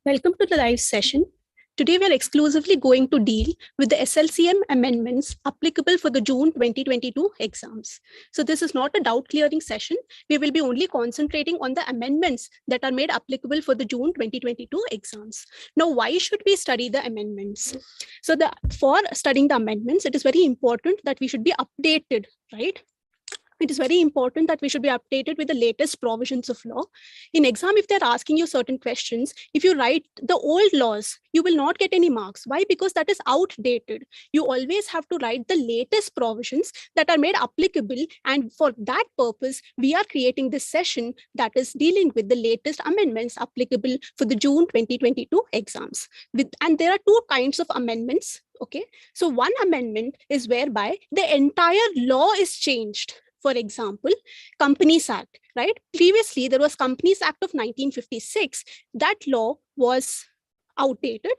Welcome to the live session. Today, we are exclusively going to deal with the SLCM amendments applicable for the June 2022 exams. So this is not a doubt clearing session. We will be only concentrating on the amendments that are made applicable for the June 2022 exams. Now, why should we study the amendments? So for studying the amendments, it is very important that we should be updated, right? It is very important that we should be updated with the latest provisions of law. In exam, if they're asking you certain questions, if you write the old laws, you will not get any marks. Why? Because that is outdated. You always have to write the latest provisions that are made applicable. And for that purpose, we are creating this session that is dealing with the latest amendments applicable for the June 2022 exams. And there are two kinds of amendments. Okay, so one amendment is whereby the entire law is changed. For example, Companies Act, right? Previously, there was Companies Act of 1956. That law was outdated.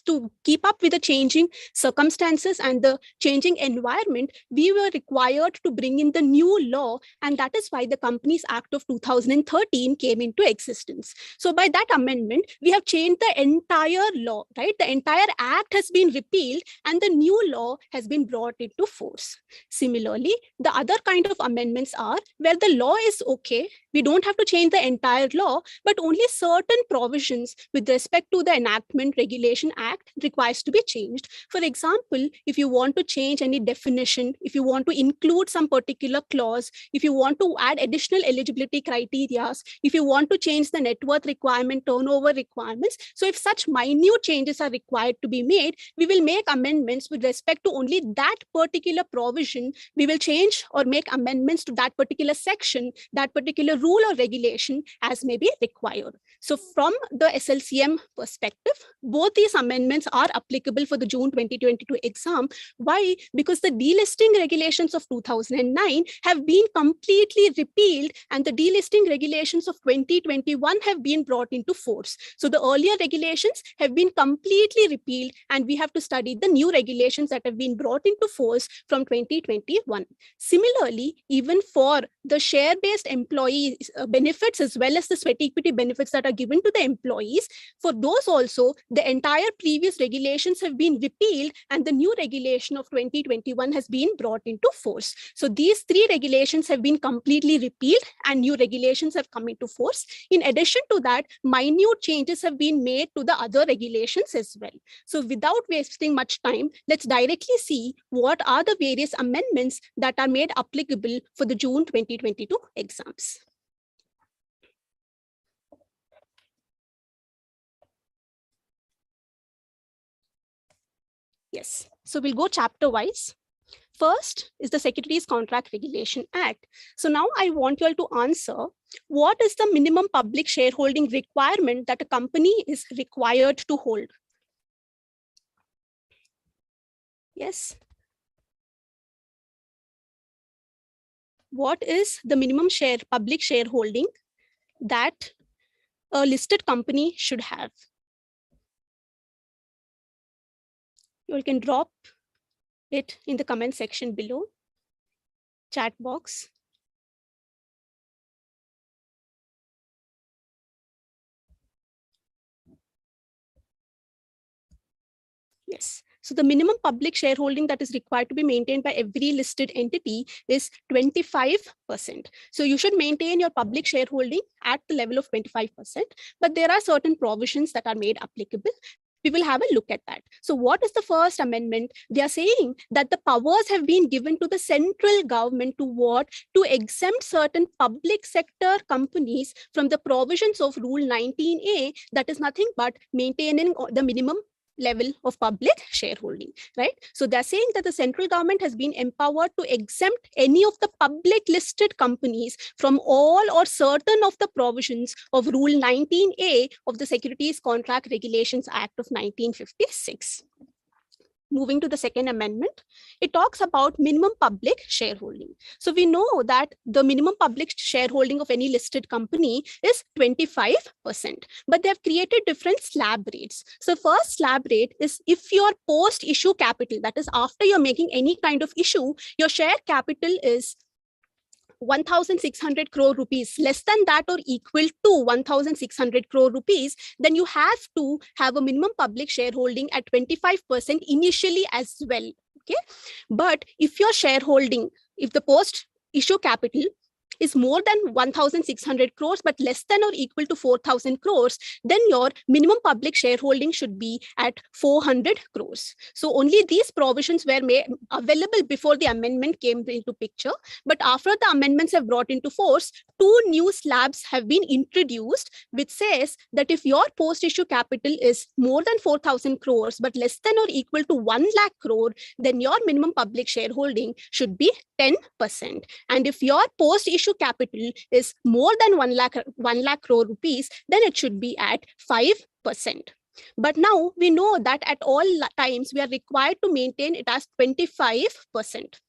To keep up with the changing circumstances and the changing environment, we were required to bring in the new law, and that is why the Companies Act of 2013 came into existence. So by that amendment, we have changed the entire law, right? The entire act has been repealed and the new law has been brought into force. Similarly, the other kind of amendments are where the law is okay. We don't have to change the entire law, but only certain provisions with respect to the enactment regulation act requires to be changed. For example, if you want to change any definition, if you want to include some particular clause, if you want to add additional eligibility criteria, if you want to change the net worth requirement, turnover requirements. So if such minute changes are required to be made, we will make amendments with respect to only that particular provision. We will change or make amendments to that particular section, that particular rule or regulation as may be required. So from the SLCM perspective, both these amendments are applicable for the June 2022 exam. Why? Because the delisting regulations of 2009 have been completely repealed and the delisting regulations of 2021 have been brought into force. So the earlier regulations have been completely repealed and we have to study the new regulations that have been brought into force from 2021. Similarly, even for the share-based employee benefits as well as the sweat equity benefits that are given to the employees, for those also, the entire previous regulations have been repealed and the new regulation of 2021 has been brought into force. So these three regulations have been completely repealed and new regulations have come into force. In addition to that, minute changes have been made to the other regulations as well. So without wasting much time, let's directly see what are the various amendments that are made applicable for the June 2022 exams. Yes, so we'll go chapter wise. First is the Securities Contract Regulation Act. So now I want you all to answer, what is the minimum public shareholding requirement that a company is required to hold? Yes. What is the minimum public shareholding that a listed company should have? You all can drop it in the comment section below, chat box. Yes. So the minimum public shareholding that is required to be maintained by every listed entity is 25%. So you should maintain your public shareholding at the level of 25%, but there are certain provisions that are made applicable. We will have a look at that. So what is the first amendment? They are saying that the powers have been given to the central government to what? To exempt certain public sector companies from the provisions of Rule 19A, that is nothing but maintaining the minimum level of public shareholding, right? So they're saying that the central government has been empowered to exempt any of the public listed companies from all or certain of the provisions of Rule 19A of the Securities Contract Regulations Act of 1956. Moving to the second amendment, it talks about minimum public shareholding. So we know that the minimum public shareholding of any listed company is 25%, but they have created different slab rates. So first slab rate is if your post-issue capital, that is after you're making any kind of issue, your share capital is 1,600 crore rupees, less than that or equal to 1,600 crore rupees, then you have to have a minimum public shareholding at 25% initially as well. Okay, but if your shareholding, if the post issue capital is more than 1,600 crores but less than or equal to 4,000 crores, then your minimum public shareholding should be at 400 crores. So only these provisions were available before the amendment came into picture. But after the amendments have brought into force, two new slabs have been introduced, which says that if your post-issue capital is more than 4,000 crores but less than or equal to 1 lakh crore, then your minimum public shareholding should be 10%. And if your post-issue capital is more than 1 lakh crore rupees, then it should be at 5%. But now we know that at all times we are required to maintain it as 25%.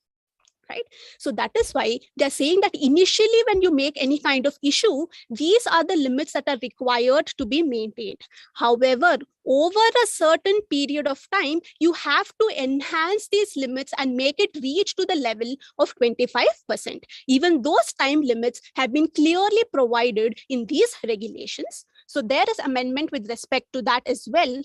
Right? So that is why they're saying that initially when you make any kind of issue, these are the limits that are required to be maintained. However, over a certain period of time, you have to enhance these limits and make it reach to the level of 25%. Even those time limits have been clearly provided in these regulations. So there is amendment with respect to that as well,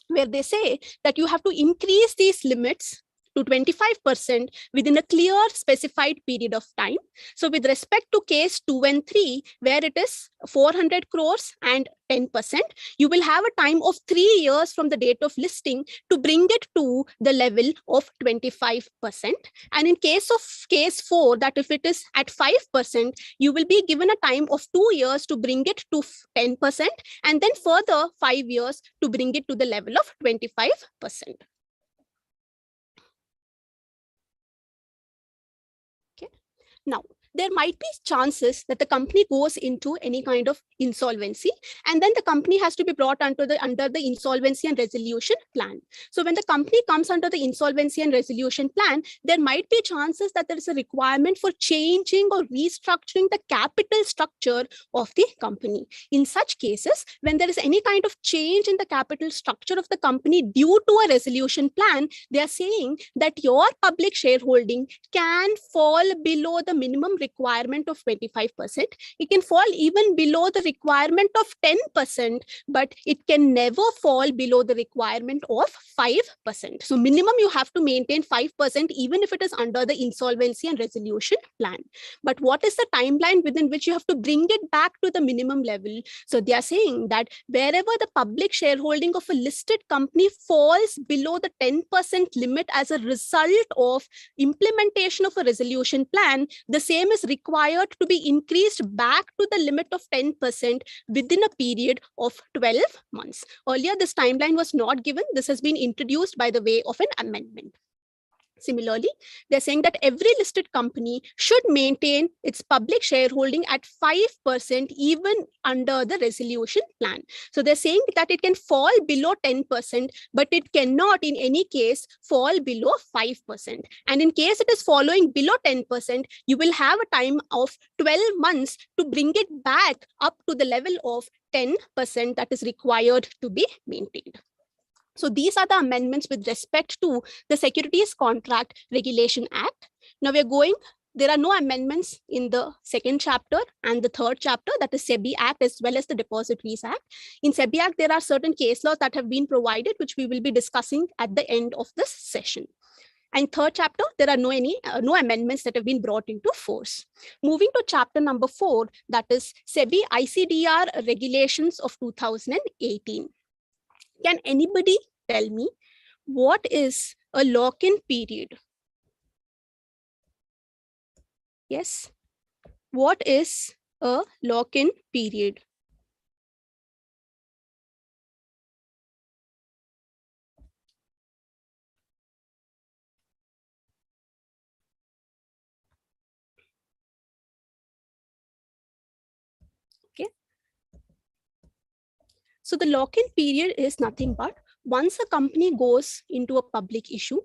where they say that you have to increase these limits to 25% within a clear specified period of time. So with respect to case 2 and 3, where it is 400 crores and 10%, you will have a time of 3 years from the date of listing to bring it to the level of 25%. And in case of case 4, that if it is at 5%, you will be given a time of 2 years to bring it to 10%, and then further 5 years to bring it to the level of 25%. Now, there might be chances that the company goes into any kind of insolvency, and then the company has to be brought under the insolvency and resolution plan. So when the company comes under the insolvency and resolution plan, there might be chances that there is a requirement for changing or restructuring the capital structure of the company. In such cases, when there is any kind of change in the capital structure of the company due to a resolution plan, they are saying that your public shareholding can fall below the minimum requirement of 25%. It can fall even below the requirement of 10%, but it can never fall below the requirement of 5%. So minimum you have to maintain 5% even if it is under the insolvency and resolution plan. But what is the timeline within which you have to bring it back to the minimum level? So they are saying that wherever the public shareholding of a listed company falls below the 10% limit as a result of implementation of a resolution plan, the same is required to be increased back to the limit of 10% within a period of 12 months. Earlier, this timeline was not given. This has been introduced by the way of an amendment. Similarly, they're saying that every listed company should maintain its public shareholding at 5% even under the resolution plan. So they're saying that it can fall below 10%, but it cannot in any case fall below 5%. And in case it is falling below 10%, you will have a time of 12 months to bring it back up to the level of 10% that is required to be maintained. So these are the amendments with respect to the Securities Contract Regulation Act. Now there are no amendments in the second chapter and the third chapter, that is Sebi Act as well as the Depositories Act. In Sebi Act, there are certain case laws that have been provided, which we will be discussing at the end of this session. And third chapter, there are no amendments that have been brought into force. Moving to chapter number 4, that is Sebi ICDR Regulations of 2018. Can anybody tell me what is a lock-in period? Yes. What is a lock-in period? Okay. So the lock-in period is nothing but once a company goes into a public issue,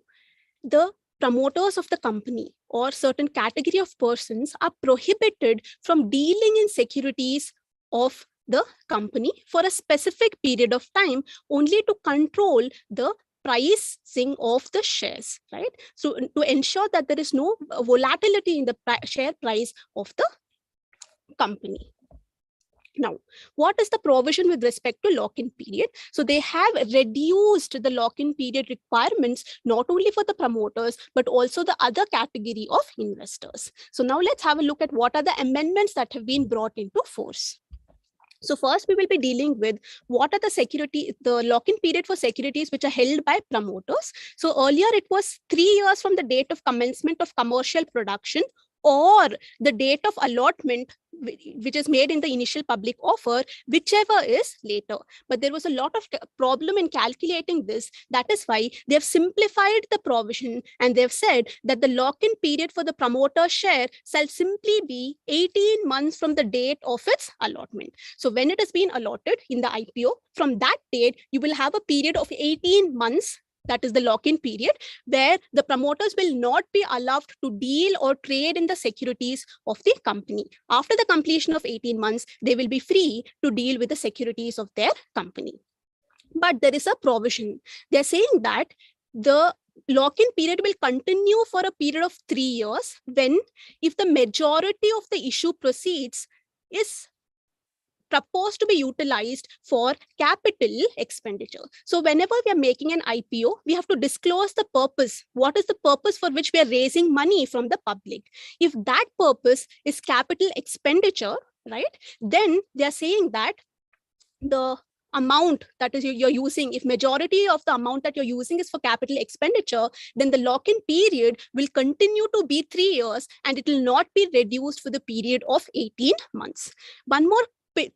the promoters of the company or certain category of persons are prohibited from dealing in securities of the company for a specific period of time, only to control the pricing of the shares, right? So to ensure that there is no volatility in the share price of the company. Now, what is the provision with respect to lock-in period? So they have reduced the lock-in period requirements, not only for the promoters, but also the other category of investors. So now let's have a look at what are the amendments that have been brought into force. So first, we will be dealing with what are the lock-in period for securities which are held by promoters. So earlier it was 3 years from the date of commencement of commercial production or the date of allotment, which is made in the initial public offer, whichever is later. But there was a lot of problem in calculating this. That is why they have simplified the provision and they've said that the lock-in period for the promoter share shall simply be 18 months from the date of its allotment. So when it has been allotted in the IPO, from that date, you will have a period of 18 months. That is the lock-in period, where the promoters will not be allowed to deal or trade in the securities of the company. After the completion of 18 months, they will be free to deal with the securities of their company. But there is a provision. They're saying that the lock-in period will continue for a period of 3 years if the majority of the issue proceeds is proposed to be utilized for capital expenditure. So whenever we are making an IPO, we have to disclose the purpose. What is the purpose for which we are raising money from the public? If that purpose is capital expenditure, right, then they are saying that the amount that is you're using, if majority of the amount that you're using is for capital expenditure, then the lock-in period will continue to be 3 years and it will not be reduced for the period of 18 months. One more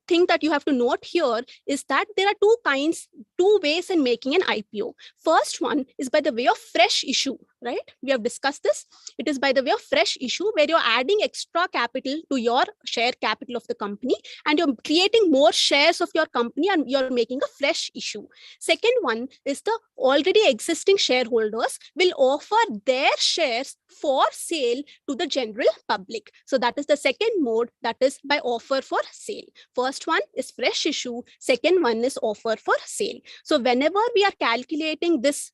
thing that you have to note here is that there are two ways in making an IPO. First one is by the way of fresh issue, right? We have discussed this. It is by the way of fresh issue where you're adding extra capital to your share capital of the company and you're creating more shares of your company and you're making a fresh issue. Second one is the already existing shareholders will offer their shares for sale to the general public. So that is the second mode, that is by offer for sale. First one is fresh issue. Second one is offer for sale. So whenever we are calculating this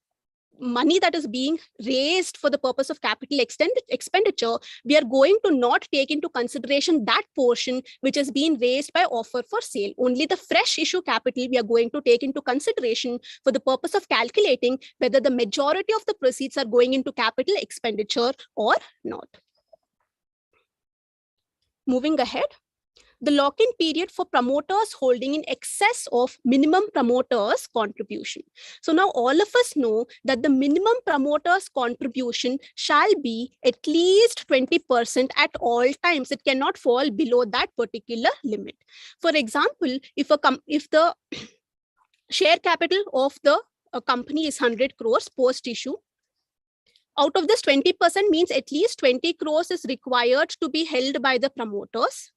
money that is being raised for the purpose of capital expenditure, we are going to not take into consideration that portion which has been raised by offer for sale. Only the fresh issue capital we are going to take into consideration for the purpose of calculating whether the majority of the proceeds are going into capital expenditure or not. Moving ahead. The lock-in period for promoters holding in excess of minimum promoters contribution. So now all of us know that the minimum promoters contribution shall be at least 20% at all times. It cannot fall below that particular limit. For example, if the share capital of the company is 100 crores post-issue, out of this 20% means at least 20 crores is required to be held by the promoters.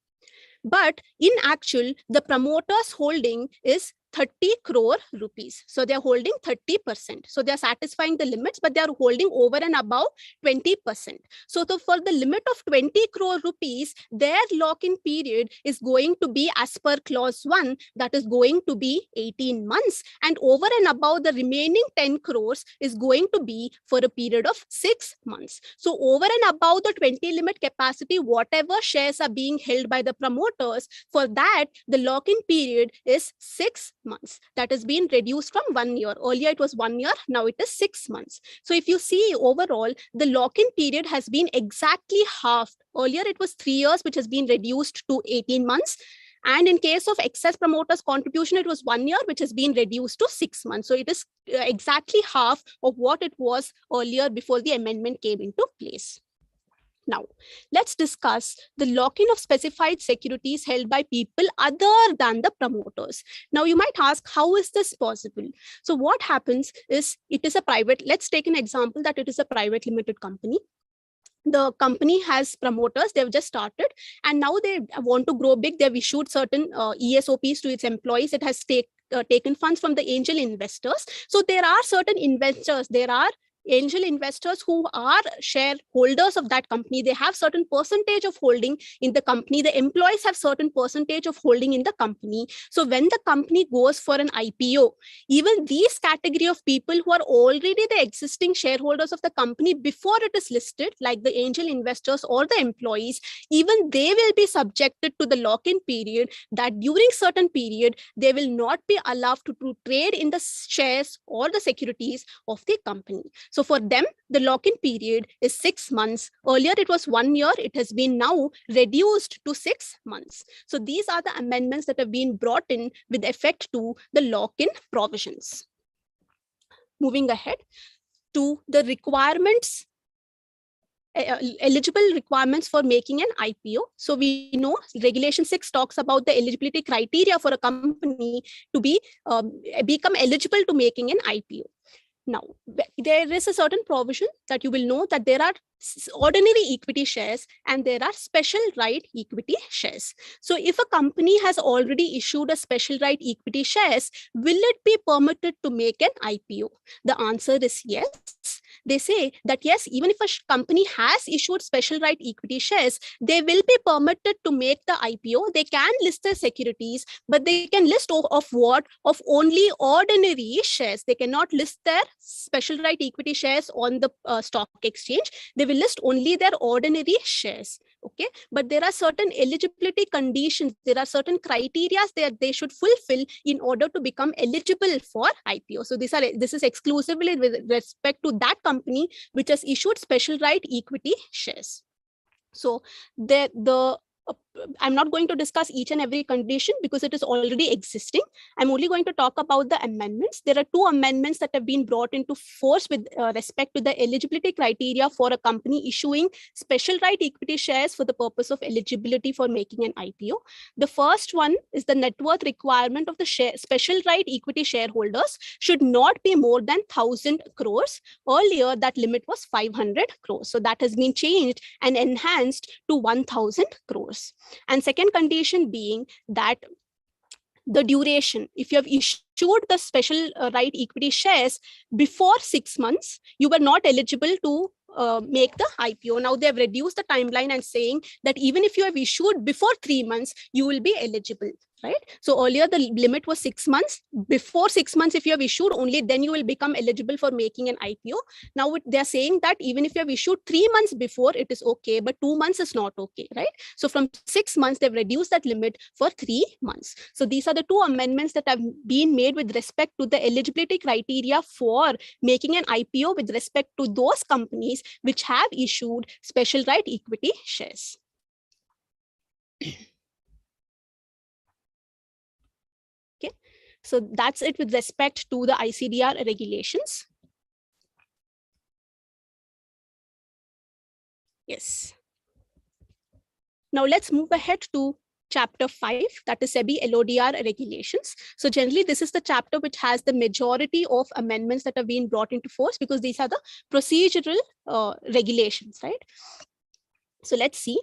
But in actual, the promoters holding is 30 crore rupees. So they're holding 30%. So they're satisfying the limits, but they're holding over and above 20%. So for the limit of 20 crore rupees, their lock-in period is going to be as per clause 1, that is going to be 18 months. And over and above the remaining 10 crores is going to be for a period of 6 months. So over and above the 20 limit capacity, whatever shares are being held by the promoters, for that, the lock-in period is 6 months. That has been reduced from 1 year. Earlier it was 1 year, now it is 6 months. So if you see overall, the lock-in period has been exactly halved. Earlier it was 3 years, which has been reduced to 18 months. And in case of excess promoters contribution, it was 1 year, which has been reduced to 6 months. So it is exactly half of what it was earlier before the amendment came into place. Now, let's discuss the lock-in of specified securities held by people other than the promoters. Now, you might ask, how is this possible? So what happens is it is a private, let's take an example that it is a private limited company. The company has promoters, they've just started, and now they want to grow big. They've issued certain ESOPs to its employees. It has taken funds from the angel investors. So there are certain investors, there are angel investors who are shareholders of that company, they have certain percentage of holding in the company. The employees have certain percentage of holding in the company. So when the company goes for an IPO, even these category of people who are already the existing shareholders of the company before it is listed, like the angel investors or the employees, even they will be subjected to the lock-in period, that during certain period, they will not be allowed to trade in the shares or the securities of the company. So for them, the lock-in period is 6 months. Earlier, it was 1 year. It has been now reduced to 6 months. So these are the amendments that have been brought in with effect to the lock-in provisions. Moving ahead to the requirements, eligible requirements for making an IPO. So we know Regulation 6 talks about the eligibility criteria for a company to be become eligible to making an IPO. Now, there is a certain provision that you will know that there are ordinary equity shares and there are special right equity shares. So if a company has already issued a special right equity shares, will it be permitted to make an IPO? The answer is yes. They say that yes, even if a company has issued special right equity shares, they will be permitted to make the IPO. They can list their securities, but they can list of what? Of only ordinary shares. They cannot list their special right equity shares on the stock exchange. They will list only their ordinary shares. Okay, but there are certain eligibility conditions. There are certain criteria that they should fulfill in order to become eligible for IPO. So this is exclusively with respect to that company which has issued special right equity shares. So I'm not going to discuss each and every condition because it is already existing. I'm only going to talk about the amendments. There are 2 amendments that have been brought into force with respect to the eligibility criteria for a company issuing special right equity shares for the purpose of eligibility for making an IPO. The first one is the net worth requirement of the special right equity shareholders should not be more than 1,000 crores. Earlier, that limit was 500 crores. So that has been changed and enhanced to 1,000 crores. And second condition being that the duration, if you have issued the special right equity shares before 6 months, you were not eligible to make the IPO. Now they have reduced the timeline and saying that even if you have issued before 3 months, you will be eligible. Right? So earlier the limit was 6 months. Before 6 months, if you have issued, only then you will become eligible for making an IPO. Now they're saying that even if you have issued 3 months before, it is okay, but 2 months is not okay, right? So from 6 months, they've reduced that limit for 3 months. So these are the 2 amendments that have been made with respect to the eligibility criteria for making an IPO with respect to those companies which have issued special right equity shares. So that's it with respect to the ICDR regulations. Yes. Now let's move ahead to Chapter 5, that is Sebi LODR regulations. So generally, this is the chapter which has the majority of amendments that have been brought into force because these are the procedural regulations, right? So let's see.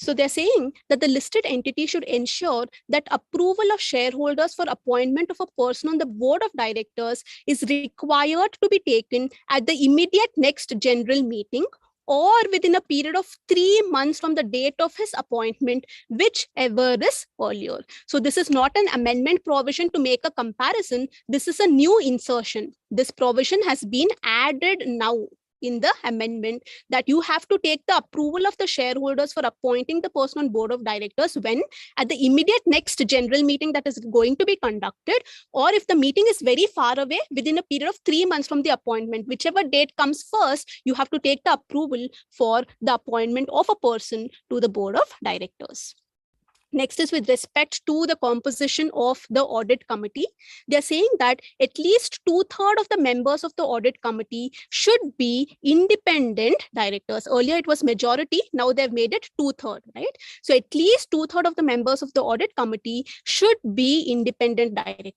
So they're saying that the listed entity should ensure that approval of shareholders for appointment of a person on the board of directors is required to be taken at the immediate next general meeting or within a period of 3 months from the date of his appointment, whichever is earlier. So this is not an amendment provision to make a comparison. This is a new insertion. This provision has been added now in the amendment, that you have to take the approval of the shareholders for appointing the person on board of directors when at the immediate next general meeting that is going to be conducted, or if the meeting is very far away, within a period of 3 months from the appointment, whichever date comes first, you have to take the approval for the appointment of a person to the board of directors. Next is with respect to the composition of the audit committee. They're saying that at least 2/3 of the members of the audit committee should be independent directors. Earlier it was majority, now they've made it 2/3, right? So at least 2/3 of the members of the audit committee should be independent directors.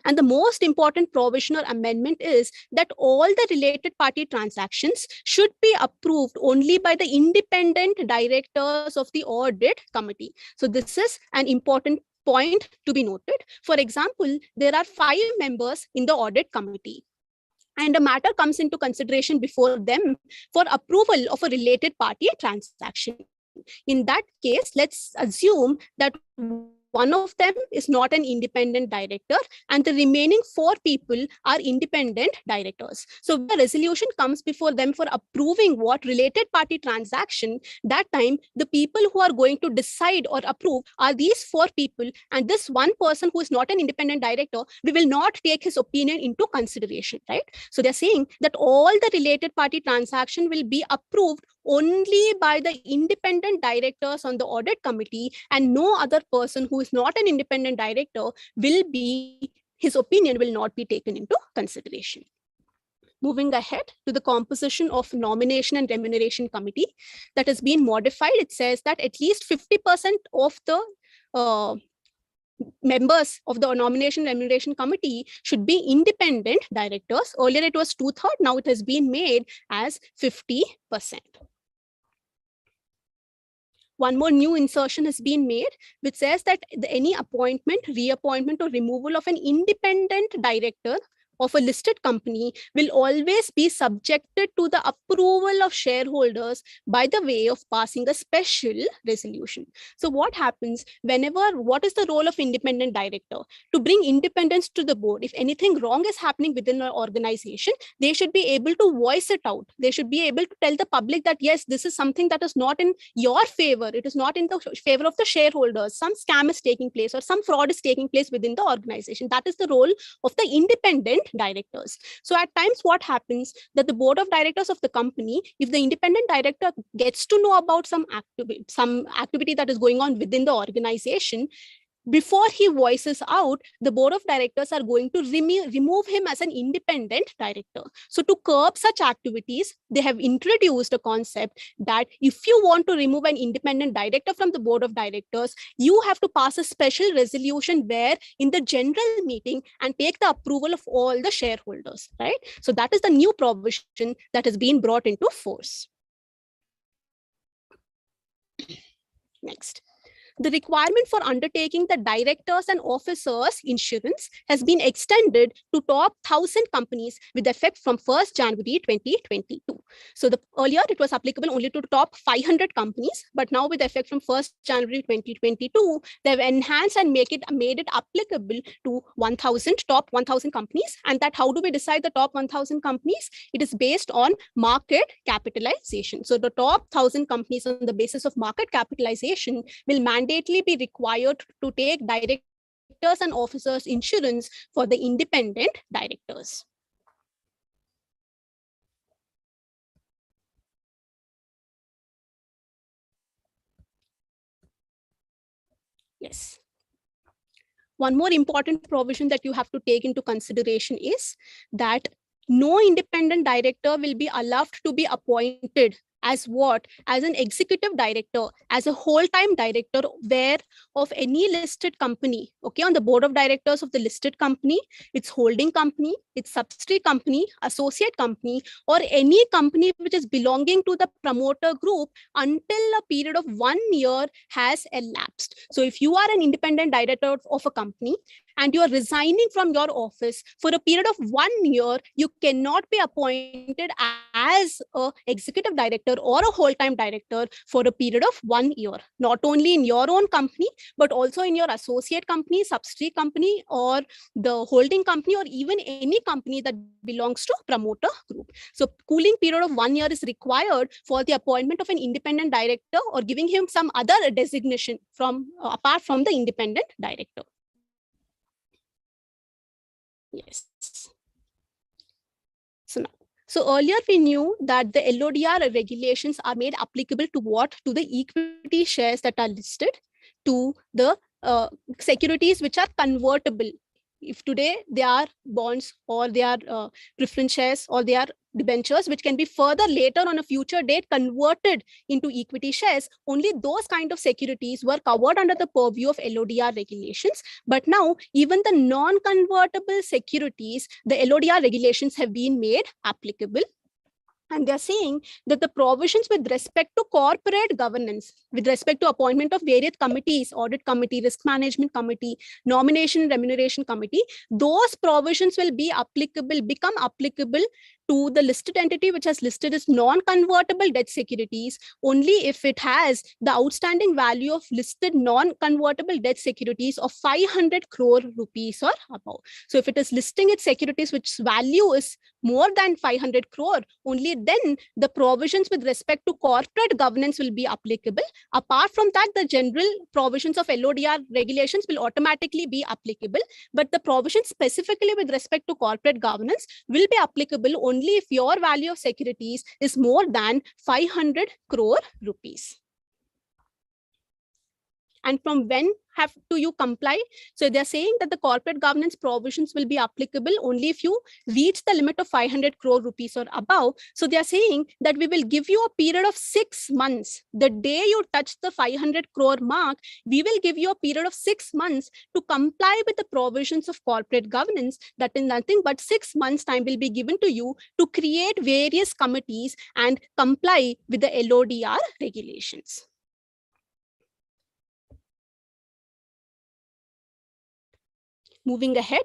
And the most important provision or amendment is that all the related party transactions should be approved only by the independent directors of the audit committee. So this is an important point to be noted. For example, there are 5 members in the audit committee. and a matter comes into consideration before them for approval of a related party transaction. In that case, let's assume that one of them is not an independent director and the remaining 4 people are independent directors. So the resolution comes before them for approving what related party transaction, that time the people who are going to decide or approve are these 4 people, and this one person who is not an independent director, we will not take his opinion into consideration, right? So they're saying that all the related party transaction will be approved only by the independent directors on the audit committee, and no other person who is not an independent director will be, his opinion will not be taken into consideration. Moving ahead to the composition of nomination and remuneration committee that has been modified, it says that at least 50% of the members of the nomination remuneration committee should be independent directors. Earlier it was 2/3, now it has been made as 50%. One more new insertion has been made, which says that any appointment, reappointment, or removal of an independent director of a listed company will always be subjected to the approval of shareholders by the way of passing a special resolution. So what happens whenever, what is the role of independent director? To bring independence to the board. If anything wrong is happening within an organization, they should be able to voice it out. They should be able to tell the public that, yes, this is something that is not in your favor. It is not in the favor of the shareholders. Some scam is taking place or some fraud is taking place within the organization. That is the role of the independent directors. So at times what happens that the board of directors of the company, if the independent director gets to know about some activity that is going on within the organization, before he voices out, the board of directors are going to remove him as an independent director. So to curb such activities, they have introduced a concept that if you want to remove an independent director from the board of directors, you have to pass a special resolution where in the general meeting and take the approval of all the shareholders, right? So that is the new provision that has been brought into force. Next. The requirement for undertaking the directors and officers insurance has been extended to top 1,000 companies with effect from 1st January 2022. So earlier it was applicable only to top 500 companies, but now with effect from 1st January 2022, they've enhanced and made it applicable to top 1,000 companies. And that how do we decide the top 1,000 companies? It is based on market capitalization. So the top 1,000 companies on the basis of market capitalization will mandatorily be required to take directors and officers insurance for the independent directors. Yes. One more important provision that you have to take into consideration is that no independent director will be allowed to be appointed as what? As an executive director, as a whole-time director where of any listed company, okay, on the board of directors of the listed company, its holding company, its subsidiary company, associate company, or any company which is belonging to the promoter group until a period of 1 year has elapsed. So if you are an independent director of a company and you are resigning from your office for a period of 1 year, you cannot be appointed as an executive director or a whole-time director for a period of 1 year, not only in your own company, but also in your associate company, subsidiary company, or the holding company, or even any company that belongs to promoter group. So cooling period of 1 year is required for the appointment of an independent director or giving him some other designation from apart from the independent director. Yes. So earlier we knew that the LODR regulations are made applicable to what? To the equity shares that are listed, to the securities which are convertible. If today they are bonds or they are preference shares or they are debentures, which can be further later on a future date converted into equity shares, only those kind of securities were covered under the purview of LODR regulations. But now even the non-convertible securities, the LODR regulations have been made applicable. And they're saying that the provisions with respect to corporate governance, with respect to appointment of various committees, audit committee, risk management committee, nomination and remuneration committee, those provisions will be applicable, become applicable to the listed entity which has listed as non-convertible debt securities only if it has the outstanding value of listed non-convertible debt securities of 500 crore rupees or above. So if it is listing its securities which value is more than 500 crore, only then the provisions with respect to corporate governance will be applicable. Apart from that, the general provisions of LODR regulations will automatically be applicable, but the provisions specifically with respect to corporate governance will be applicable only if your value of securities is more than 500 crore rupees. And from when have to you comply? So they're saying that the corporate governance provisions will be applicable only if you reach the limit of 500 crore rupees or above. So they're saying that we will give you a period of 6 months. The day you touch the 500 crore mark, we will give you a period of 6 months to comply with the provisions of corporate governance. That is nothing but 6 months time will be given to you to create various committees and comply with the LODR regulations. Moving ahead,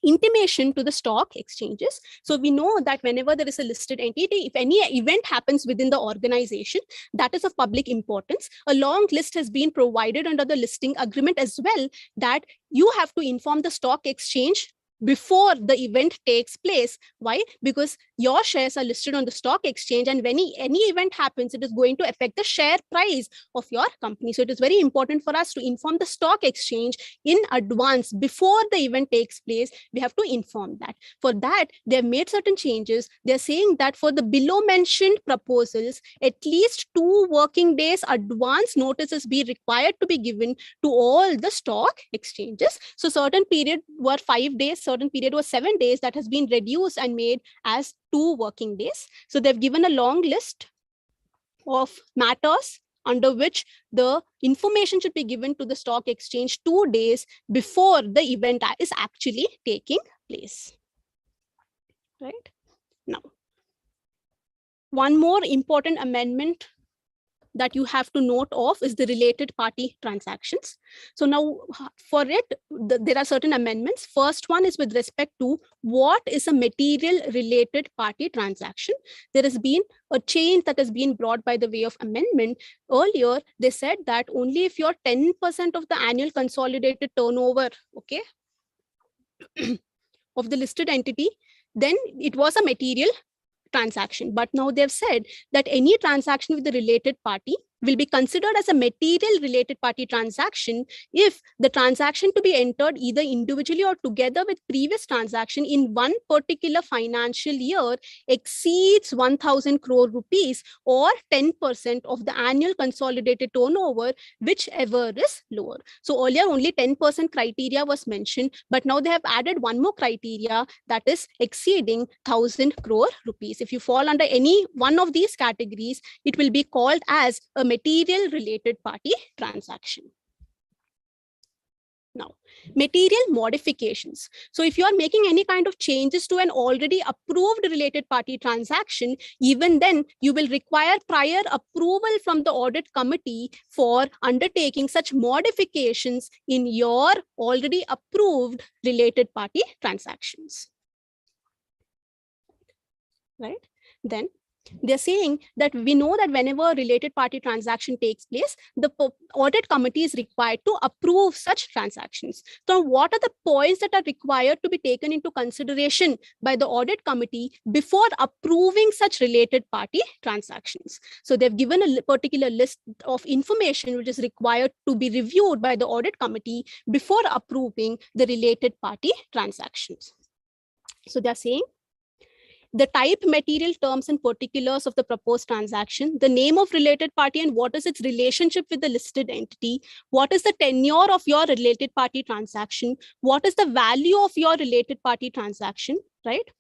intimation to the stock exchanges. So we know that whenever there is a listed entity, if any event happens within the organization that is of public importance, a long list has been provided under the listing agreement as well, that you have to inform the stock exchange before the event takes place. Why? Because your shares are listed on the stock exchange, and when any event happens, it is going to affect the share price of your company. So it is very important for us to inform the stock exchange in advance before the event takes place. We have to inform that. For that, they have made certain changes. They're saying that for the below mentioned proposals, at least 2 working days advance notices be required to be given to all the stock exchanges. So certain period were 5 days, certain period was 7 days, that has been reduced and made as 2 working days. So they've given a long list of matters under which the information should be given to the stock exchange 2 days before the event is actually taking place. Right? Now, one more important amendment that you have to note of is the related party transactions. So now for it, there are certain amendments. First one is with respect to what is a material related party transaction. There has been a change that has been brought by the way of amendment. Earlier, they said that only if you're 10% of the annual consolidated turnover, okay, of the listed entity, then it was a material transaction. But now they've said that any transaction with the related party will be considered as a material related party transaction if the transaction to be entered either individually or together with previous transaction in one particular financial year exceeds 1,000 crore rupees or 10% of the annual consolidated turnover, whichever is lower. So earlier only 10% criteria was mentioned, but now they have added one more criteria, that is exceeding 1,000 crore rupees. If you fall under any one of these categories, it will be called as a material related party transaction. Now, material modifications. So if you are making any kind of changes to an already approved related party transaction, even then you will require prior approval from the audit committee for undertaking such modifications in your already approved related party transactions. Right? Then they're saying that we know that whenever a related party transaction takes place, the audit committee is required to approve such transactions. So what are the points that are required to be taken into consideration by the audit committee before approving such related party transactions? So they've given a particular list of information which is required to be reviewed by the audit committee before approving the related party transactions. So they're saying the type, material, terms, and particulars of the proposed transaction, the name of related party and what is its relationship with the listed entity, what is the tenure of your related party transaction, what is the value of your related party transaction, right?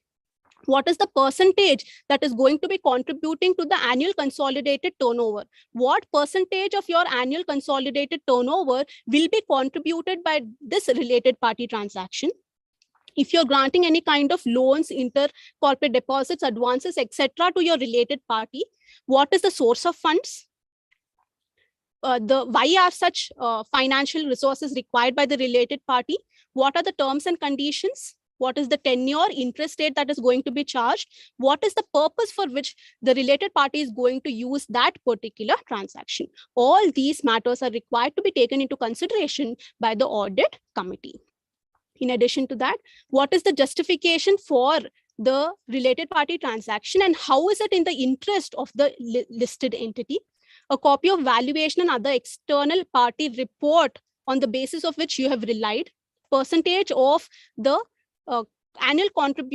What is the percentage that is going to be contributing to the annual consolidated turnover? What percentage of your annual consolidated turnover will be contributed by this related party transaction? If you're granting any kind of loans, inter-corporate deposits, advances, etc. to your related party, what is the source of funds? Why are such financial resources required by the related party? What are the terms and conditions? What is the tenure, interest rate that is going to be charged? What is the purpose for which the related party is going to use that particular transaction? All these matters are required to be taken into consideration by the audit committee. In addition to that, what is the justification for the related party transaction and how is it in the interest of the listed entity? A copy of valuation and other external party report on the basis of which you have relied, percentage of the annual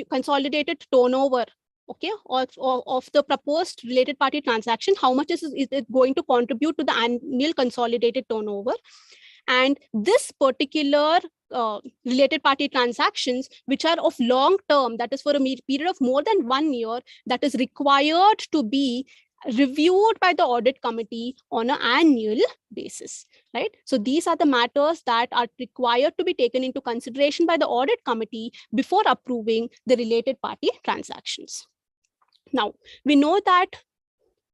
consolidated turnover, okay, of the proposed related party transaction, how much is it going to contribute to the annual consolidated turnover? And this particular related party transactions, which are of long term, that is for a period of more than 1 year, that is required to be reviewed by the audit committee on an annual basis, right? So these are the matters that are required to be taken into consideration by the audit committee before approving the related party transactions. Now, we know that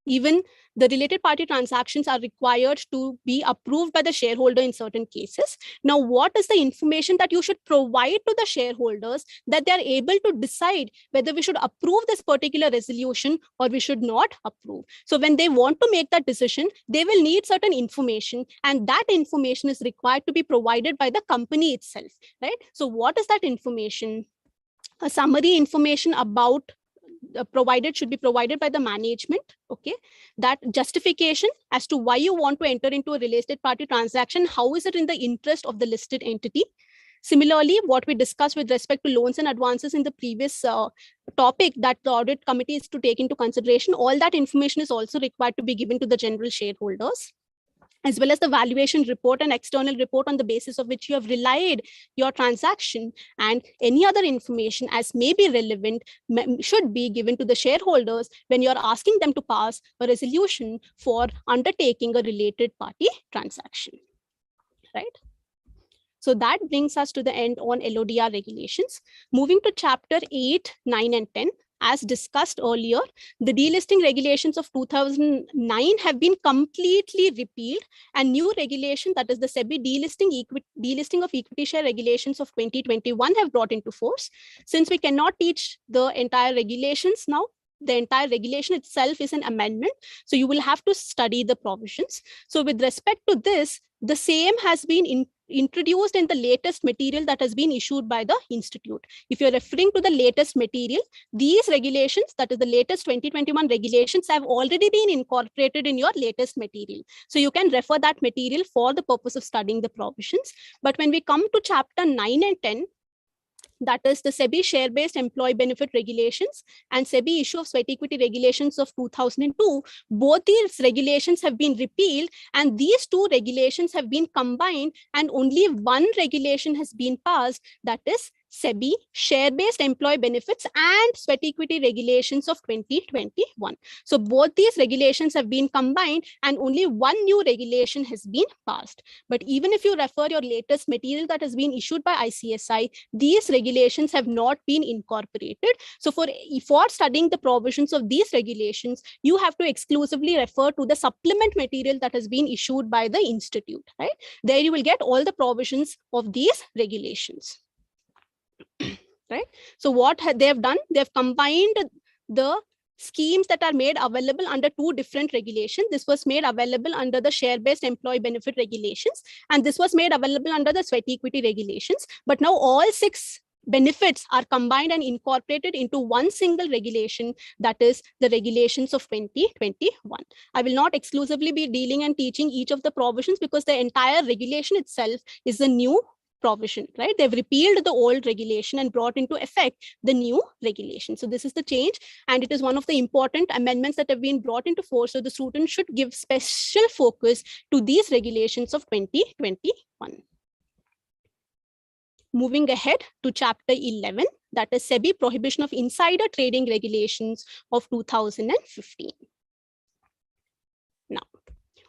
even the related party transactions are required to be approved by the shareholder in certain cases. Now, what is the information that you should provide to the shareholders that they are able to decide whether we should approve this particular resolution or we should not approve? So when they want to make that decision, they will need certain information, and that information is required to be provided by the company itself, right? So what is that information? A summary information about should be provided by the management, okay? That justification as to why you want to enter into a related party transaction, how is it in the interest of the listed entity? Similarly, what we discussed with respect to loans and advances in the previous topic that the audit committee is to take into consideration, all that information is also required to be given to the general shareholders, as well as the valuation report and external report on the basis of which you have relied your transaction, and any other information as may be relevant should be given to the shareholders when you're asking them to pass a resolution for undertaking a related party transaction, right? So that brings us to the end on LODR regulations. Moving to chapter 8, 9, and 10. As discussed earlier, the delisting regulations of 2009 have been completely repealed, and new regulation, that is the Sebi delisting of equity share regulations of 2021, have brought into force. Since we cannot teach the entire regulations now, the entire regulation itself is an amendment, so you will have to study the provisions. So with respect to this, the same has been introduced in the latest material that has been issued by the institute. If you're referring to the latest material, these regulations, that is the latest 2021 regulations, have already been incorporated in your latest material. So you can refer that material for the purpose of studying the provisions. But when we come to chapter 9 and 10, that is the Sebi share-based employee benefit regulations and Sebi issue of sweat equity regulations of 2002, both these regulations have been repealed, and these two regulations have been combined, and only one regulation has been passed, that is Sebi share-based employee benefits and sweat equity regulations of 2021. So both these regulations have been combined and only one new regulation has been passed. But even if you refer your latest material that has been issued by ICSI, these regulations have not been incorporated. So for studying the provisions of these regulations, you have to exclusively refer to the supplement material that has been issued by the institute, right? There you will get all the provisions of these regulations. Right? So what they have done, they have combined the schemes that are made available under two different regulations. This was made available under the share-based employee benefit regulations, and this was made available under the sweat equity regulations. But now all 6 benefits are combined and incorporated into one single regulation, that is the regulations of 2021. I will not exclusively be dealing and teaching each of the provisions because the entire regulation itself is a new provision, right? They've repealed the old regulation and brought into effect the new regulation. So this is the change, and it is one of the important amendments that have been brought into force. So the student should give special focus to these regulations of 2021. Moving ahead to chapter 11, that is Sebi Prohibition of Insider Trading Regulations of 2015. Now,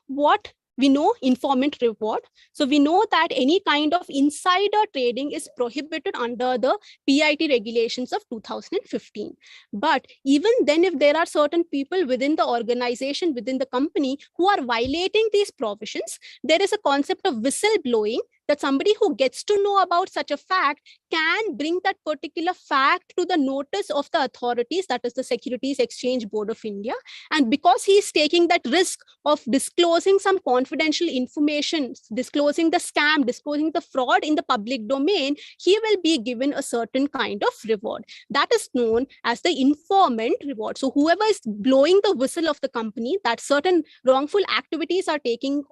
what We know informant reward. So we know that any kind of insider trading is prohibited under the PIT regulations of 2015. But even then, if there are certain people within the organization, within the company who are violating these provisions, there is a concept of whistleblowing, that somebody who gets to know about such a fact can bring that particular fact to the notice of the authorities, that is the Securities Exchange Board of India. And because he is taking that risk of disclosing some confidential information, disclosing the scam, disclosing the fraud in the public domain, he will be given a certain kind of reward. That is known as the informant reward. So whoever is blowing the whistle of the company, that certain wrongful activities are going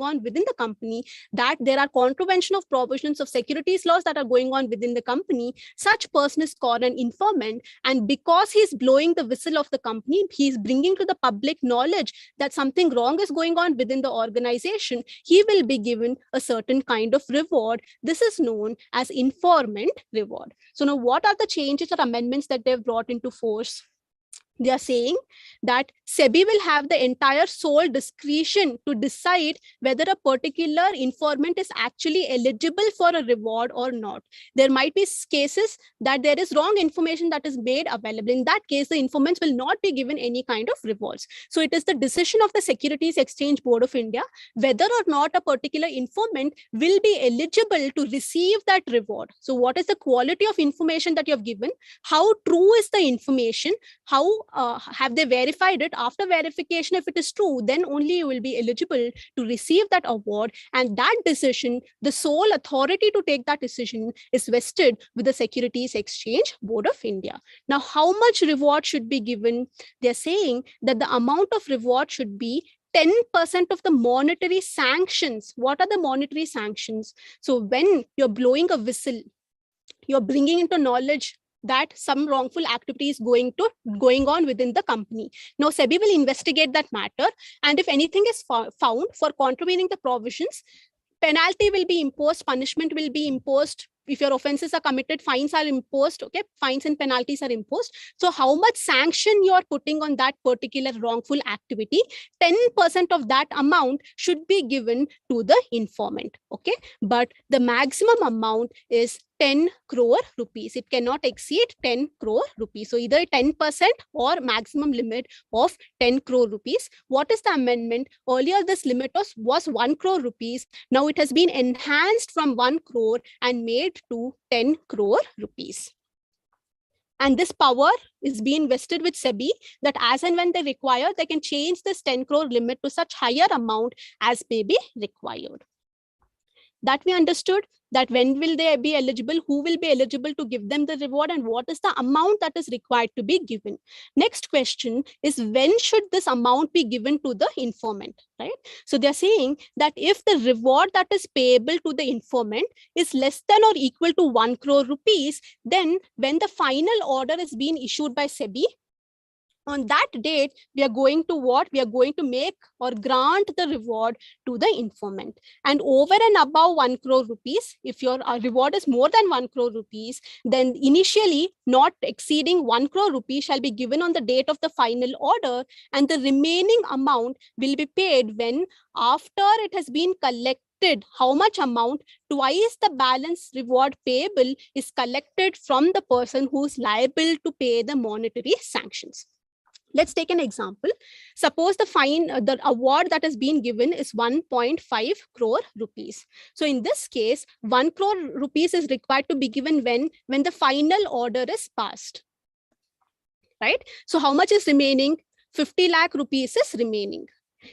on within the company, that there are contravention of provisions of securities laws that are going on within the company, such person is called an informant. And because he's blowing the whistle of the company, he's bringing to the public knowledge that something wrong is going on within the organization, he will be given a certain kind of reward. This is known as informant reward. So now what are the changes or amendments that they've brought into force? They are saying that Sebi will have the entire sole discretion to decide whether a particular informant is actually eligible for a reward or not. There might be cases that there is wrong information that is made available. In that case, the informants will not be given any kind of rewards. So it is the decision of the Securities Exchange Board of India whether or not a particular informant will be eligible to receive that reward. So what is the quality of information that you have given? How true is the information? How have they verified it? After verification, if it is true, then only you will be eligible to receive that award. And that decision, the sole authority to take that decision is vested with the Securities Exchange Board of India. Now, how much reward should be given? They're saying that the amount of reward should be 10% of the monetary sanctions. What are the monetary sanctions? So when you're blowing a whistle, you're bringing into knowledge that some wrongful activity is going on within the company. Now, Sebi will investigate that matter, and if anything is found for contravening the provisions, penalty will be imposed, punishment will be imposed. If your offenses are committed, fines are imposed, okay? Fines and penalties are imposed. So how much sanction you are putting on that particular wrongful activity, 10% of that amount should be given to the informant, okay? But the maximum amount is 10 crore rupees. It cannot exceed 10 crore rupees. So either 10% or maximum limit of 10 crore rupees. What is the amendment? Earlier, this limit was 1 crore rupees. Now it has been enhanced from 1 crore and made to 10 crore rupees. And this power is being vested with Sebi, that as and when they require, they can change this 10 crore limit to such higher amount as may be required. That we understood, that when will they be eligible, who will be eligible to give them the reward, and what is the amount that is required to be given. Next question is, when should this amount be given to the informant, right? So they're saying that if the reward that is payable to the informant is less than or equal to 1 crore rupees, then when the final order is being issued by Sebi, on that date, we are going to what? We are going to make or grant the reward to the informant. And over and above 1 crore rupees, if your reward is more than 1 crore rupees, then initially not exceeding 1 crore rupees shall be given on the date of the final order, and the remaining amount will be paid when, after it has been collected, how much amount? Twice the balance reward payable is collected from the person who is liable to pay the monetary sanctions. Let's take an example. Suppose the award that has been given is 1.5 crore rupees. So in this case, 1 crore rupees is required to be given when the final order is passed, right? So how much is remaining? 50 lakh rupees is remaining.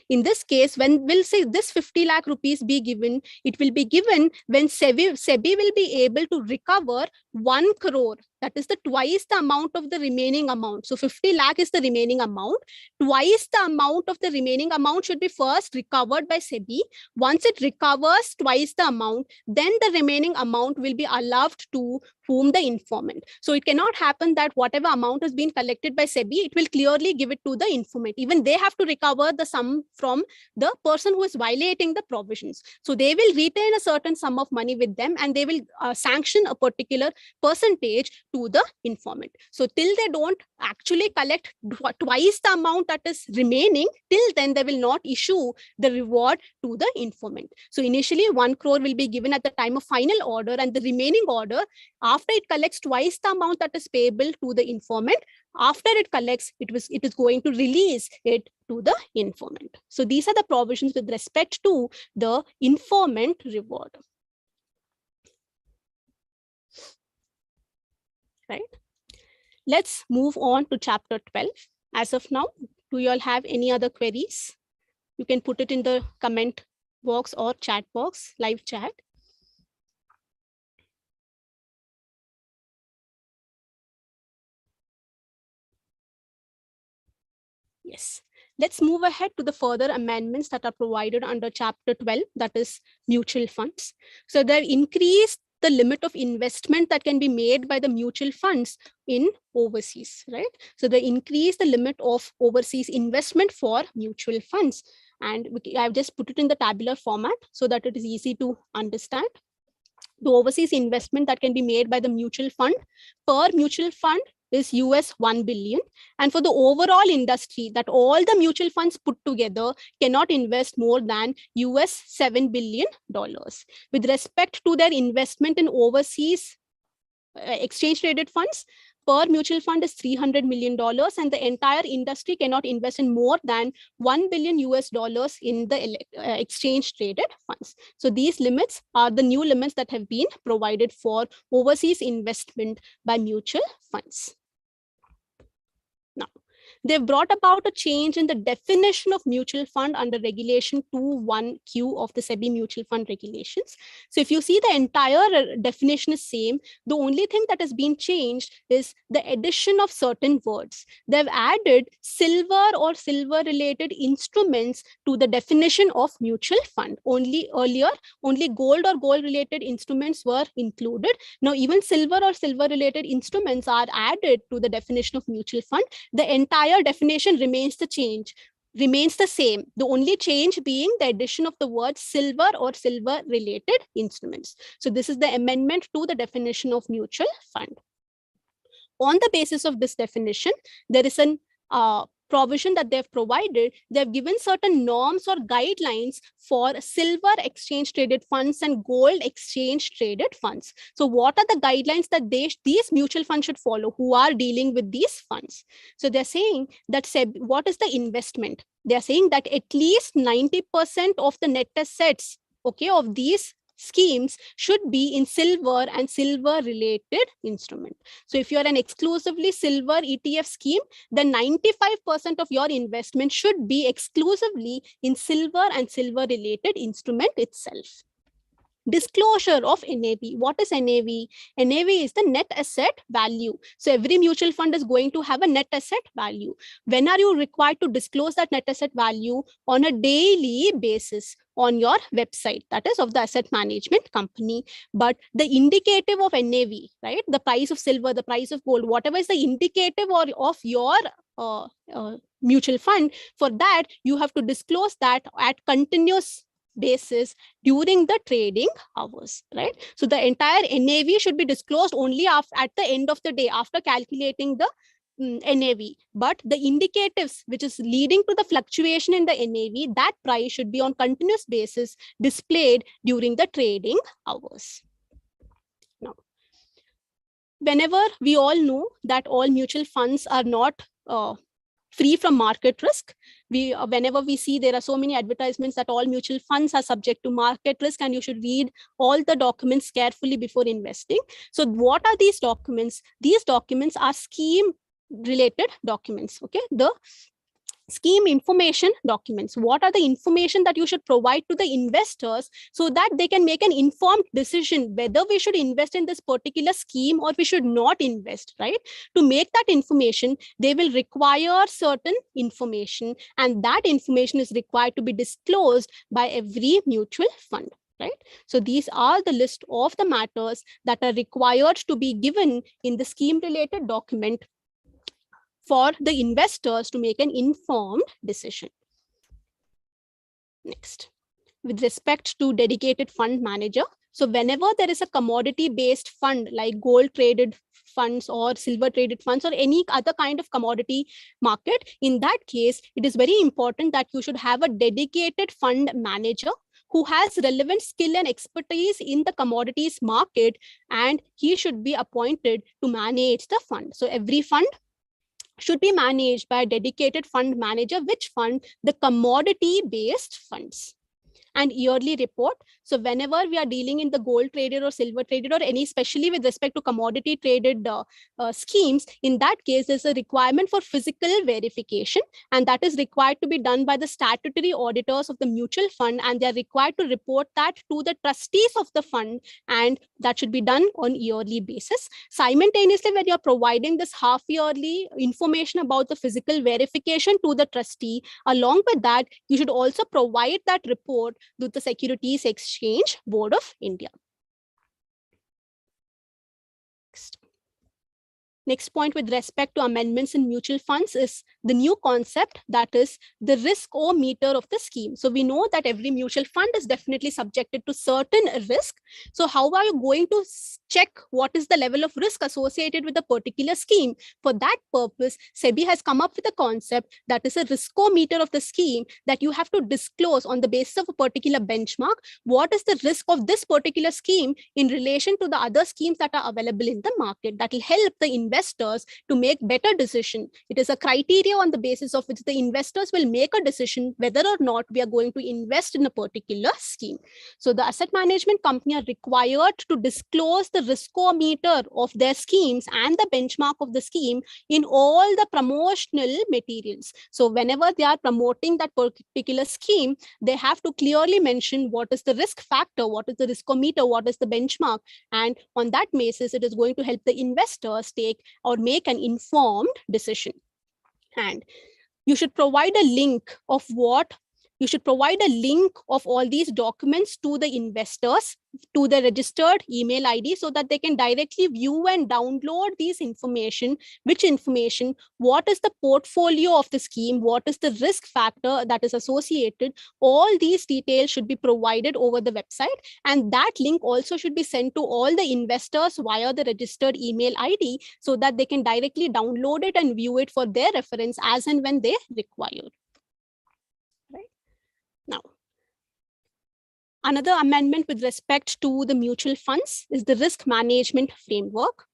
In this case, when we'll say this 50 lakh rupees be given, it will be given when Sebi will be able to recover 1 crore. That is the twice the amount of the remaining amount. So 50 lakh is the remaining amount. Twice the amount of the remaining amount should be first recovered by Sebi. Once it recovers twice the amount, then the remaining amount will be allowed to whom? The informant. So it cannot happen that whatever amount has been collected by Sebi, it will clearly give it to the informant. Even they have to recover the sum from the person who is violating the provisions. So they will retain a certain sum of money with them, and they will sanction a particular percentage to the informant. So till they don't actually collect twice the amount that is remaining, till then they will not issue the reward to the informant. So initially 1 crore will be given at the time of final order, and the remaining order, after it collects twice the amount that is payable to the informant, after it collects, it is going to release it to the informant. So these are the provisions with respect to the informant reward. Right. Let's move on to chapter 12. As of now, do you all have any other queries? You can put it in the comment box or chat box, live chat. Yes. Let's move ahead to the further amendments that are provided under chapter 12, that is mutual funds. So they've increased the limit of investment that can be made by the mutual funds in overseas, right? So they increase the limit of overseas investment for mutual funds. And I've just put it in the tabular format so that it is easy to understand. The overseas investment that can be made by the mutual fund per mutual fund is US 1 billion. And for the overall industry, that all the mutual funds put together cannot invest more than US $7 billion. With respect to their investment in overseas exchange traded funds, per mutual fund is $300 million, and the entire industry cannot invest in more than $1 billion in the exchange traded funds. So these limits are the new limits that have been provided for overseas investment by mutual funds. Now, they've brought about a change in the definition of mutual fund under regulation 2(1)Q of the Sebi mutual fund regulations. So if you see, the entire definition is same. The only thing that has been changed is the addition of certain words. They've added silver or silver related instruments to the definition of mutual fund. Earlier, only gold or gold related instruments were included. Now even silver or silver related instruments are added to the definition of mutual fund. The entire definition remains the same. The only change being the addition of the word silver or silver related instruments. So this is the amendment to the definition of mutual fund. On the basis of this definition, there is an provision that they've provided. They've given certain norms or guidelines for silver exchange traded funds and gold exchange traded funds. So what are the guidelines that these mutual funds should follow who are dealing with these funds? So they're saying that what is the investment? They're saying that at least 90% of the net assets, okay, of these schemes should be in silver and silver related instrument. So if you're an exclusively silver ETF scheme, then 95% of your investment should be exclusively in silver and silver related instrument itself. Disclosure of NAV. What is NAV? NAV is the net asset value. So every mutual fund is going to have a net asset value. When are you required to disclose that net asset value? On a daily basis on your website, that is of the asset management company. But the indicative of NAV, right? The price of silver, the price of gold, whatever is the indicative of your mutual fund, for that you have to disclose that at continuous basis during the trading hours, right? So the entire NAV should be disclosed only at the end of the day after calculating the NAV. But the indicatives which is leading to the fluctuation in the NAV, that price should be on continuous basis displayed during the trading hours. Now, whenever we all know that all mutual funds are not free from market risk, whenever we see there are so many advertisements that all mutual funds are subject to market risk and you should read all the documents carefully before investing. So what are these documents? These documents are scheme related documents, okay? The scheme information documents. What are the information that you should provide to the investors so that they can make an informed decision whether we should invest in this particular scheme or we should not invest, right? To make that information, they will require certain information, and that information is required to be disclosed by every mutual fund, right? So these are the list of the matters that are required to be given in the scheme related document for the investors to make an informed decision. Next, with respect to dedicated fund manager. So whenever there is a commodity based fund like gold traded funds or silver traded funds or any other kind of commodity market, in that case, it is very important that you should have a dedicated fund manager who has relevant skill and expertise in the commodities market, and he should be appointed to manage the fund. So every fund should be managed by a dedicated fund manager, which fund? The commodity-based funds. And yearly report. So whenever we are dealing in the gold traded or silver traded or any, especially with respect to commodity traded schemes, in that case, there's a requirement for physical verification, and that is required to be done by the statutory auditors of the mutual fund, and they are required to report that to the trustees of the fund, and that should be done on yearly basis. Simultaneously, when you're providing this half yearly information about the physical verification to the trustee, along with that, you should also provide that report to the Securities Exchange Board of India. Next point with respect to amendments in mutual funds is the new concept, that is the risk-o-meter of the scheme. So we know that every mutual fund is definitely subjected to certain risk. So how are you going to check what is the level of risk associated with a particular scheme? For that purpose, Sebi has come up with a concept that is a risk-o-meter of the scheme, that you have to disclose on the basis of a particular benchmark what is the risk of this particular scheme in relation to the other schemes that are available in the market. That will help the investors to make better decision. It is a criteria on the basis of which the investors will make a decision whether or not we are going to invest in a particular scheme. So the asset management company are required to disclose the risk-o-meter of their schemes and the benchmark of the scheme in all the promotional materials. So whenever they are promoting that particular scheme, they have to clearly mention what is the risk factor, what is the risk-o-meter, what is the benchmark, and on that basis, it is going to help the investors take or make an informed decision. And you should provide a link of all these documents to the investors, to the registered email ID, so that they can directly view and download these information. Which information? What is the portfolio of the scheme? What is the risk factor that is associated? All these details should be provided over the website, and that link also should be sent to all the investors via the registered email ID, so that they can directly download it and view it for their reference as and when they require. Right. Now, another amendment with respect to the mutual funds is the risk management framework.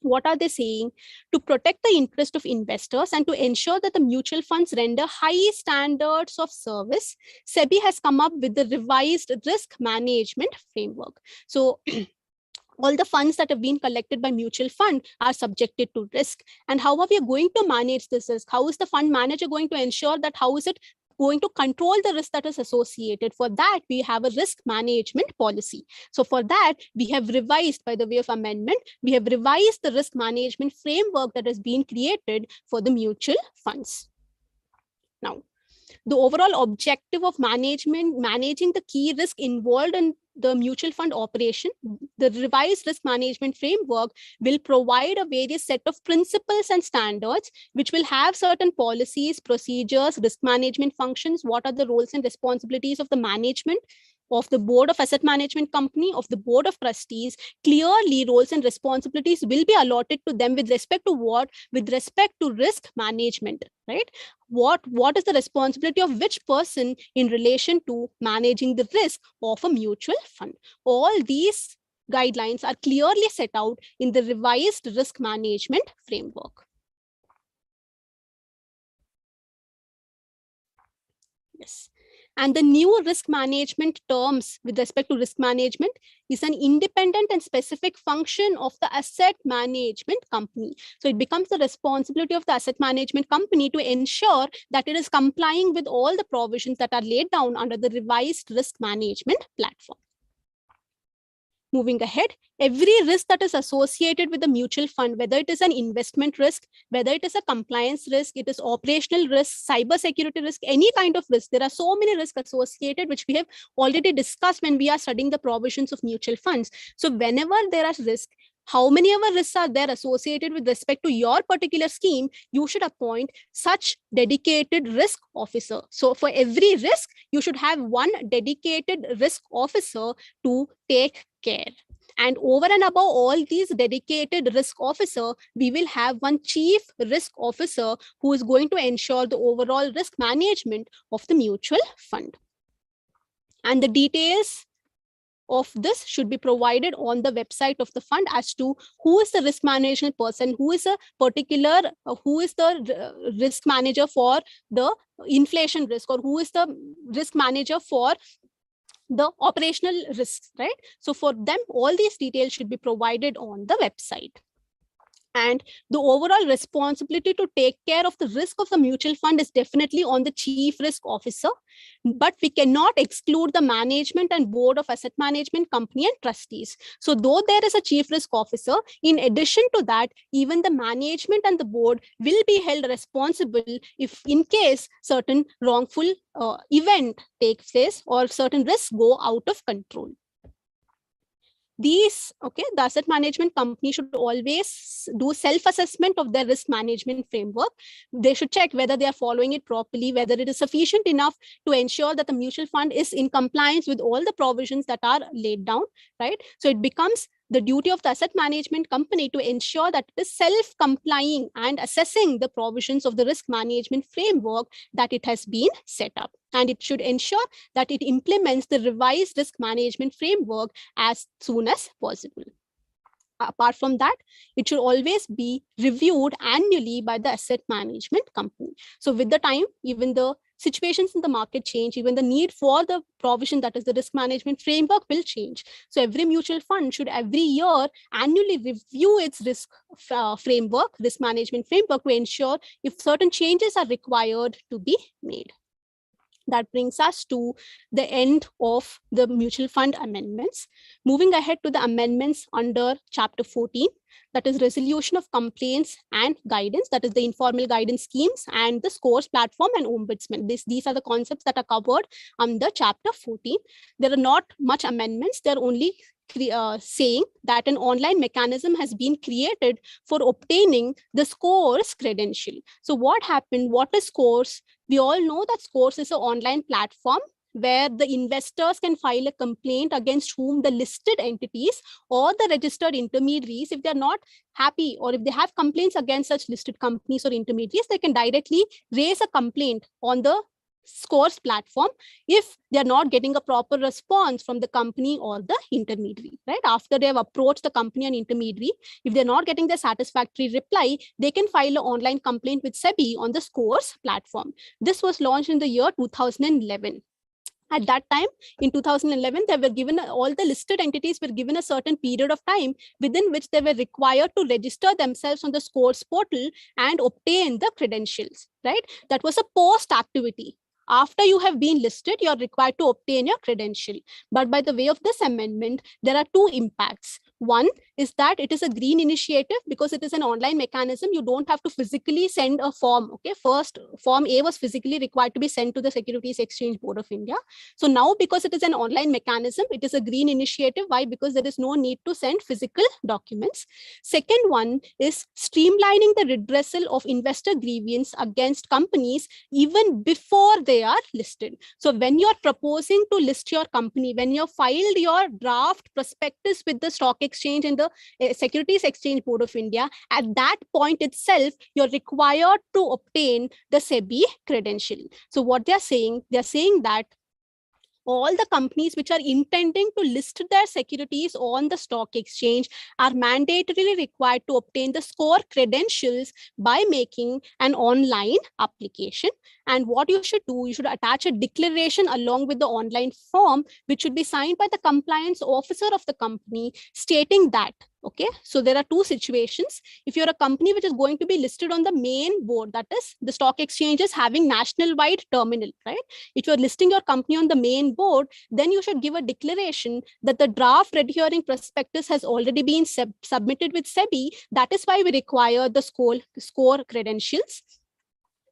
What are they saying? To protect the interest of investors and to ensure that the mutual funds render high standards of service, Sebi has come up with the revised risk management framework. So all the funds that have been collected by mutual fund are subjected to risk. And how are we going to manage this risk? How is the fund manager going to ensure that? How is it going to control the risk that is associated? For that, we have a risk management policy. So for that, we have revised, by the way of amendment, we have revised the risk management framework that has been created for the mutual funds. Now, the overall objective of managing the key risk involved in the mutual fund operation, the revised risk management framework will provide a various set of principles and standards, which will have certain policies, procedures, risk management functions. What are the roles and responsibilities of the management, of the board of asset management company, of the board of trustees? Clearly, roles and responsibilities will be allotted to them with respect to what? With respect to risk management, right? What is the responsibility of which person in relation to managing the risk of a mutual fund? All these guidelines are clearly set out in the revised risk management framework. Yes. And the new risk management terms with respect to risk management is an independent and specific function of the asset management company. So it becomes the responsibility of the asset management company to ensure that it is complying with all the provisions that are laid down under the revised risk management platform. Moving ahead, every risk that is associated with the mutual fund, whether it is an investment risk, whether it is a compliance risk, it is operational risk, cyber security risk, any kind of risk, there are so many risks associated, which we have already discussed when we are studying the provisions of mutual funds. So whenever there are risks, how many ever risks are there associated with respect to your particular scheme, you should appoint such dedicated risk officer. So for every risk, you should have one dedicated risk officer to take care. And over and above all these dedicated risk officer, we will have one chief risk officer who is going to ensure the overall risk management of the mutual fund. And the details of this should be provided on the website of the fund as to who is the risk management person, who is a particular, who is the risk manager for the inflation risk, or who is the risk manager for the operational risks, right? So for them, all these details should be provided on the website. And the overall responsibility to take care of the risk of the mutual fund is definitely on the chief risk officer, but we cannot exclude the management and board of asset management company and trustees. So though there is a chief risk officer, in addition to that, even the management and the board will be held responsible if in case certain wrongful event takes place or certain risks go out of control. The asset management company should always do self-assessment of their risk management framework. They should check whether they are following it properly, whether it is sufficient enough to ensure that the mutual fund is in compliance with all the provisions that are laid down, right? So it becomes the duty of the asset management company to ensure that it is self-complying and assessing the provisions of the risk management framework that it has been set up. And it should ensure that it implements the revised risk management framework as soon as possible. Apart from that, it should always be reviewed annually by the asset management company. So with the time, even the situations in the market change, even the need for the provision, that is the risk management framework, will change. So every mutual fund should every year annually review its risk framework, risk management framework, to ensure if certain changes are required to be made. That brings us to the end of the mutual fund amendments. Moving ahead to the amendments under Chapter 14, that is resolution of complaints and guidance, that is the informal guidance schemes and the scores platform and ombudsman. These are the concepts that are covered under Chapter 14. There are not much amendments. They're only saying that an online mechanism has been created for obtaining the scores credential. So what happened? What is scores? We all know that scores is an online platform where the investors can file a complaint against whom the listed entities or the registered intermediaries, if they're not happy or if they have complaints against such listed companies or intermediaries, they can directly raise a complaint on the scores platform if they're not getting a proper response from the company or the intermediary, right? After they have approached the company and intermediary, if they're not getting the satisfactory reply, they can file an online complaint with Sebi on the scores platform. This was launched in the year 2011. At that time, in 2011, they were given, all the listed entities were given a certain period of time within which they were required to register themselves on the scores portal and obtain the credentials, right? That was a post activity. After you have been listed, you're required to obtain your credential. But by the way of this amendment, there are two impacts. One is that it is a green initiative because it is an online mechanism. You don't have to physically send a form. Okay, first Form A was physically required to be sent to the Securities Exchange Board of India. So now, because it is an online mechanism, it is a green initiative. Why? Because there is no need to send physical documents. Second one is streamlining the redressal of investor grievance against companies even before they are listed. So when you're proposing to list your company, when you filed your draft prospectus with the stock exchange and the Securities Exchange Board of India, at that point itself, you're required to obtain the Sebi credential. So what they're saying that all the companies which are intending to list their securities on the stock exchange are mandatorily required to obtain the score credentials by making an online application. And what you should do, you should attach a declaration along with the online form, which should be signed by the compliance officer of the company, stating that, okay, so there are two situations. If you're a company which is going to be listed on the main board, that is the stock exchanges having national-wide terminal, right? If you're listing your company on the main board, then you should give a declaration that the draft red herring prospectus has already been submitted with Sebi. That is why we require the score credentials.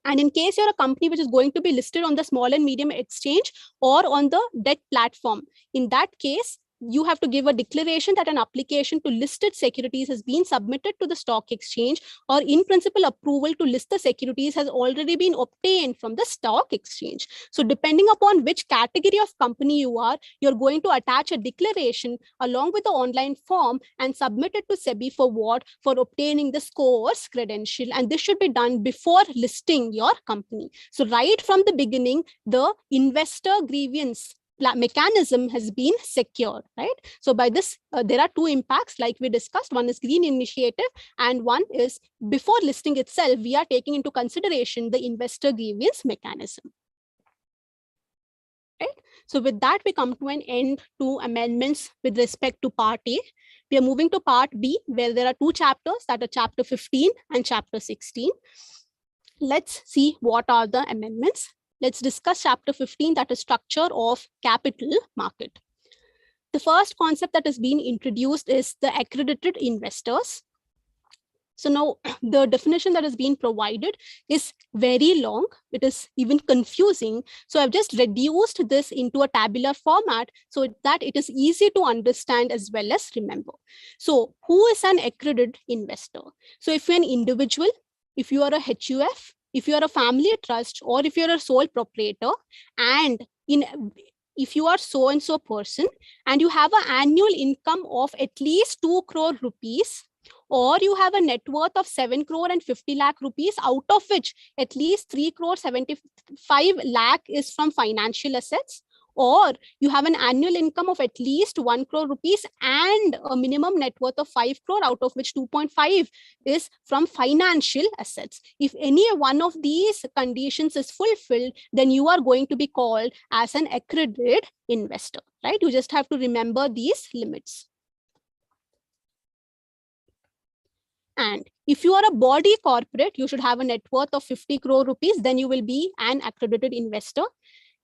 And in case you're a company which is going to be listed on the small and medium exchange or on the debt platform, in that case, you have to give a declaration that an application to listed securities has been submitted to the stock exchange, or in principle approval to list the securities has already been obtained from the stock exchange. So depending upon which category of company you are, you're going to attach a declaration along with the online form and submit it to Sebi for what? For obtaining the scores credential. And this should be done before listing your company. So right from the beginning, the investor grievance mechanism has been secured, right? So by this, there are two impacts like we discussed. One is green initiative, and one is before listing itself, we are taking into consideration the investor grievance mechanism. Right? So with that, we come to an end to amendments with respect to Part A. We are moving to Part B, where there are two chapters, that are Chapter 15 and Chapter 16. Let's see what are the amendments. Let's discuss Chapter 15, that is structure of capital market. The first concept that has been introduced is the accredited investors. So now the definition that has been provided is very long. It is even confusing. So I've just reduced this into a tabular format so that it is easy to understand as well as remember. So who is an accredited investor? So if you're an individual, if you are a HUF, if you are a family trust, or if you're a sole proprietor, and if you are so and so person and you have an annual income of at least 2 crore rupees, or you have a net worth of 7 crore and 50 lakh rupees, out of which at least 3 crore 75 lakh is from financial assets, or you have an annual income of at least 1 crore rupees and a minimum net worth of 5 crore, out of which 2.5 is from financial assets. If any one of these conditions is fulfilled, then you are going to be called as an accredited investor, right? You just have to remember these limits. And if you are a body corporate, you should have a net worth of 50 crore rupees, then you will be an accredited investor.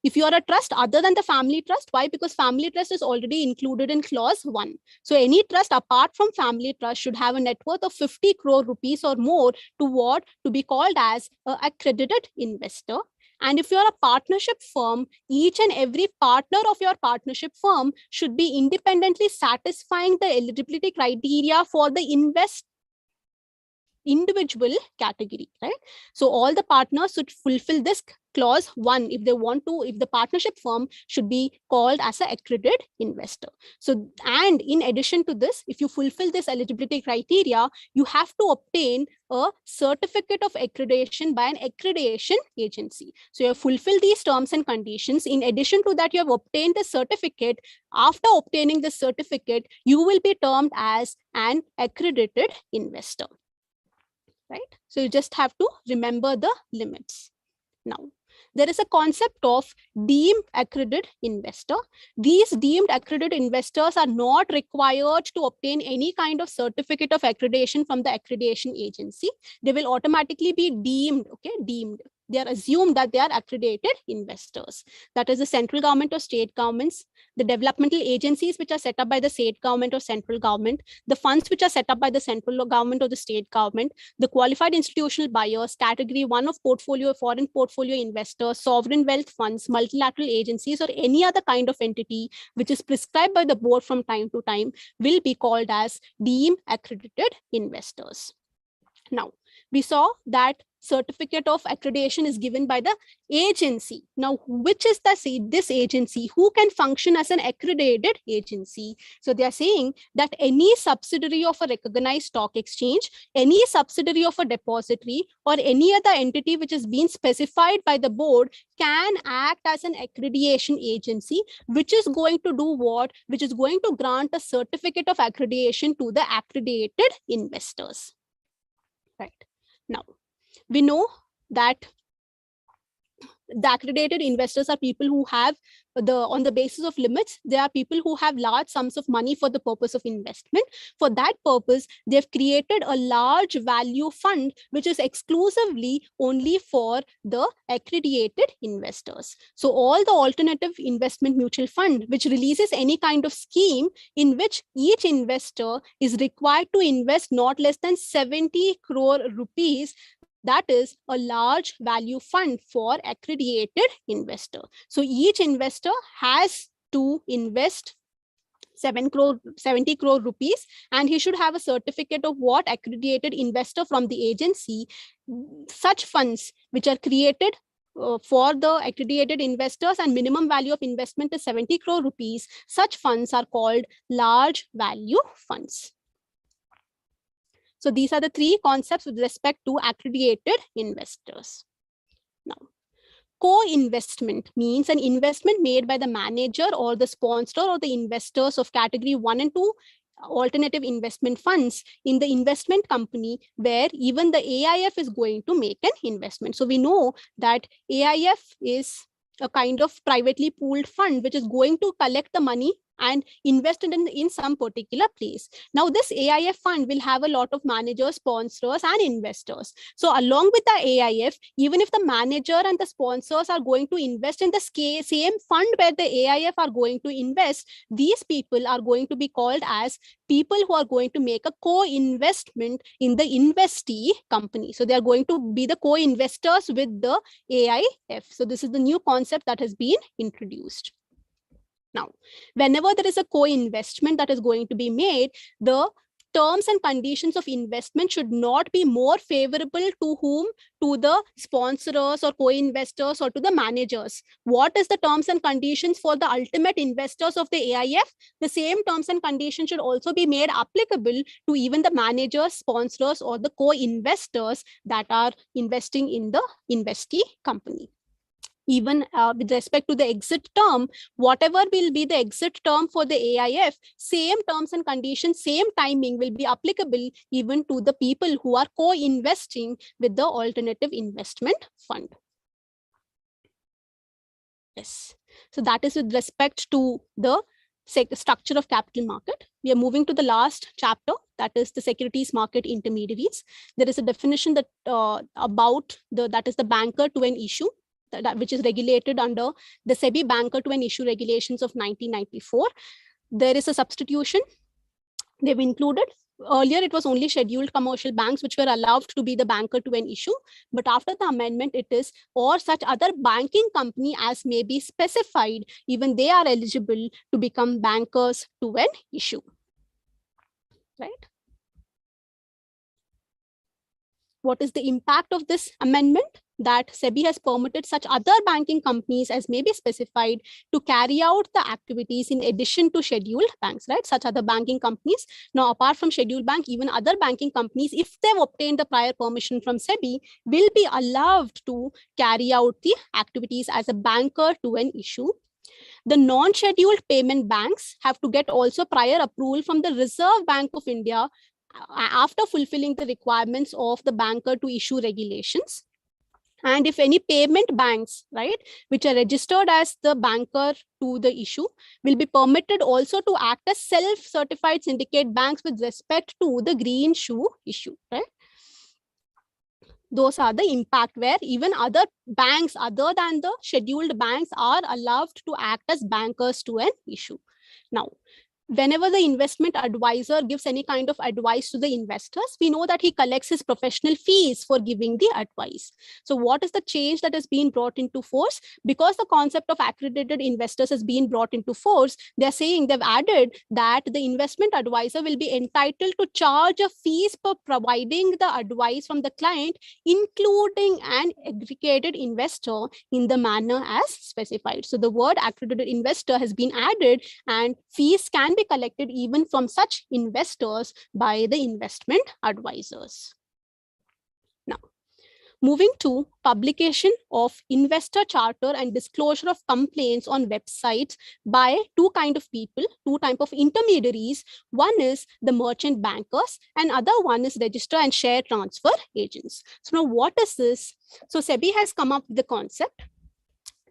If you are a trust other than the family trust, why? Because family trust is already included in clause 1. So any trust apart from family trust should have a net worth of 50 crore rupees or more to be called as an accredited investor. And if you're a partnership firm, each and every partner of your partnership firm should be independently satisfying the eligibility criteria for the individual category, right? So all the partners should fulfill this clause 1 if they want to, if the partnership firm should be called as an accredited investor. So, and in addition to this, if you fulfill this eligibility criteria, you have to obtain a certificate of accreditation by an accreditation agency. So you have fulfilled these terms and conditions. In addition to that, you have obtained the certificate. After obtaining the certificate, you will be termed as an accredited investor. Right? So you just have to remember the limits. Now, there is a concept of deemed accredited investor. These deemed accredited investors are not required to obtain any kind of certificate of accreditation from the accreditation agency. They will automatically be deemed, okay, deemed. They are assumed that they are accredited investors. That is the central government or state governments, the developmental agencies which are set up by the state government or central government, the funds which are set up by the central government or the state government, the qualified institutional buyers, category 1 of portfolio, foreign portfolio investors, sovereign wealth funds, multilateral agencies, or any other kind of entity which is prescribed by the board from time to time will be called as deemed accredited investors. Now, we saw that certificate of accreditation is given by the agency. Now, which is this agency? Who can function as an accredited agency? So they are saying that any subsidiary of a recognized stock exchange, any subsidiary of a depository, or any other entity which has been specified by the board can act as an accreditation agency, which is going to do what? Which is going to grant a certificate of accreditation to the accredited investors. Right. Now, we know that the accredited investors are people who have on the basis of limits, they are people who have large sums of money for the purpose of investment. For that purpose, they've created a large value fund, which is exclusively only for the accredited investors. So all the alternative investment mutual fund, which releases any kind of scheme in which each investor is required to invest not less than 70 crore rupees, that is a large value fund for accredited investor. So each investor has to invest 70 crore rupees, and he should have a certificate of what accredited investor from the agency. Such funds which are created for the accredited investors and minimum value of investment is 70 crore rupees. Such funds are called large value funds. So these are the three concepts with respect to accredited investors. Now, co-investment means an investment made by the manager or the sponsor or the investors of category 1 and 2 alternative investment funds in the investment company, where even the AIF is going to make an investment. So we know that AIF is a kind of privately pooled fund which is going to collect the money and invest in some particular place. Now, this AIF fund will have a lot of managers, sponsors, and investors. So along with the AIF, even if the manager and the sponsors are going to invest in the same fund where the AIF are going to invest, these people are going to be called as people who are going to make a co-investment in the investee company. So they are going to be the co-investors with the AIF. So this is the new concept that has been introduced. Now, whenever there is a co-investment that is going to be made, the terms and conditions of investment should not be more favorable to whom? To the sponsors or co-investors or to the managers. What is the terms and conditions for the ultimate investors of the AIF? The same terms and conditions should also be made applicable to even the managers, sponsors, or the co-investors that are investing in the investee company. Even with respect to the exit term, whatever will be the exit term for the AIF, same terms and conditions, same timing will be applicable even to the people who are co-investing with the alternative investment fund. Yes, so that is with respect to the structure of capital market. We are moving to the last chapter, that is the securities market intermediaries. There is a definition that about that is the banker to an issue, which is regulated under the Sebi banker to an issue regulations of 1994. There is a substitution. They've included. Earlier, it was only scheduled commercial banks which were allowed to be the banker to an issue. But after the amendment, it is or such other banking company as may be specified, even they are eligible to become bankers to an issue. Right? What is the impact of this amendment? That Sebi has permitted such other banking companies as may be specified to carry out the activities in addition to scheduled banks, right? Such other banking companies. Now, apart from scheduled bank, even other banking companies, if they've obtained the prior permission from Sebi, will be allowed to carry out the activities as a banker to an issue. The non-scheduled payment banks have to get also prior approval from the Reserve Bank of India after fulfilling the requirements of the banker to issue regulations. And if any payment banks, right, which are registered as the banker to the issue, will be permitted also to act as self-certified syndicate banks with respect to the green shoe issue, right? Those are the impact where even other banks other than the scheduled banks are allowed to act as bankers to an issue. Now, whenever the investment advisor gives any kind of advice to the investors, we know that he collects his professional fees for giving the advice. So what is the change that has been brought into force? Because the concept of accredited investors has been brought into force, they're saying they've added that the investment advisor will be entitled to charge a fees for providing the advice from the client, including an aggregated investor in the manner as specified. So the word accredited investor has been added, and fees can be collected even from such investors by the investment advisors. Now, moving to publication of investor charter and disclosure of complaints on websites by two kind of people, two type of intermediaries. One is the merchant bankers and other one is register and share transfer agents. So now what is this? So Sebi has come up with the concept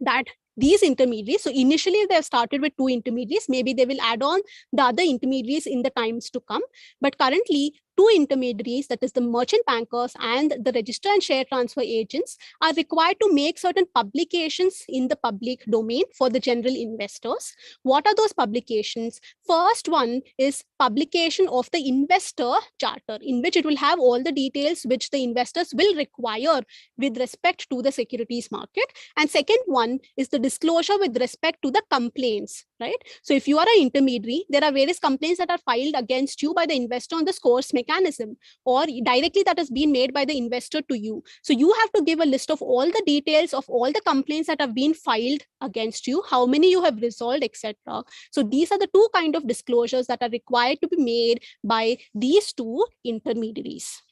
that these intermediaries, so initially they have started with two intermediaries, maybe they will add on the other intermediaries in the times to come, but currently two intermediaries, that is the merchant bankers and the register and share transfer agents, are required to make certain publications in the public domain for the general investors. What are those publications? First one is publication of the investor charter, in which it will have all the details which the investors will require with respect to the securities market. And second one is the disclosure with respect to the complaints, right? So if you are an intermediary, there are various complaints that are filed against you by the investor on the scores mechanism, or directly that has been made by the investor to you. So you have to give a list of all the details of all the complaints that have been filed against you, how many you have resolved, etc. So these are the two kind of disclosures that are required to be made by these two intermediaries.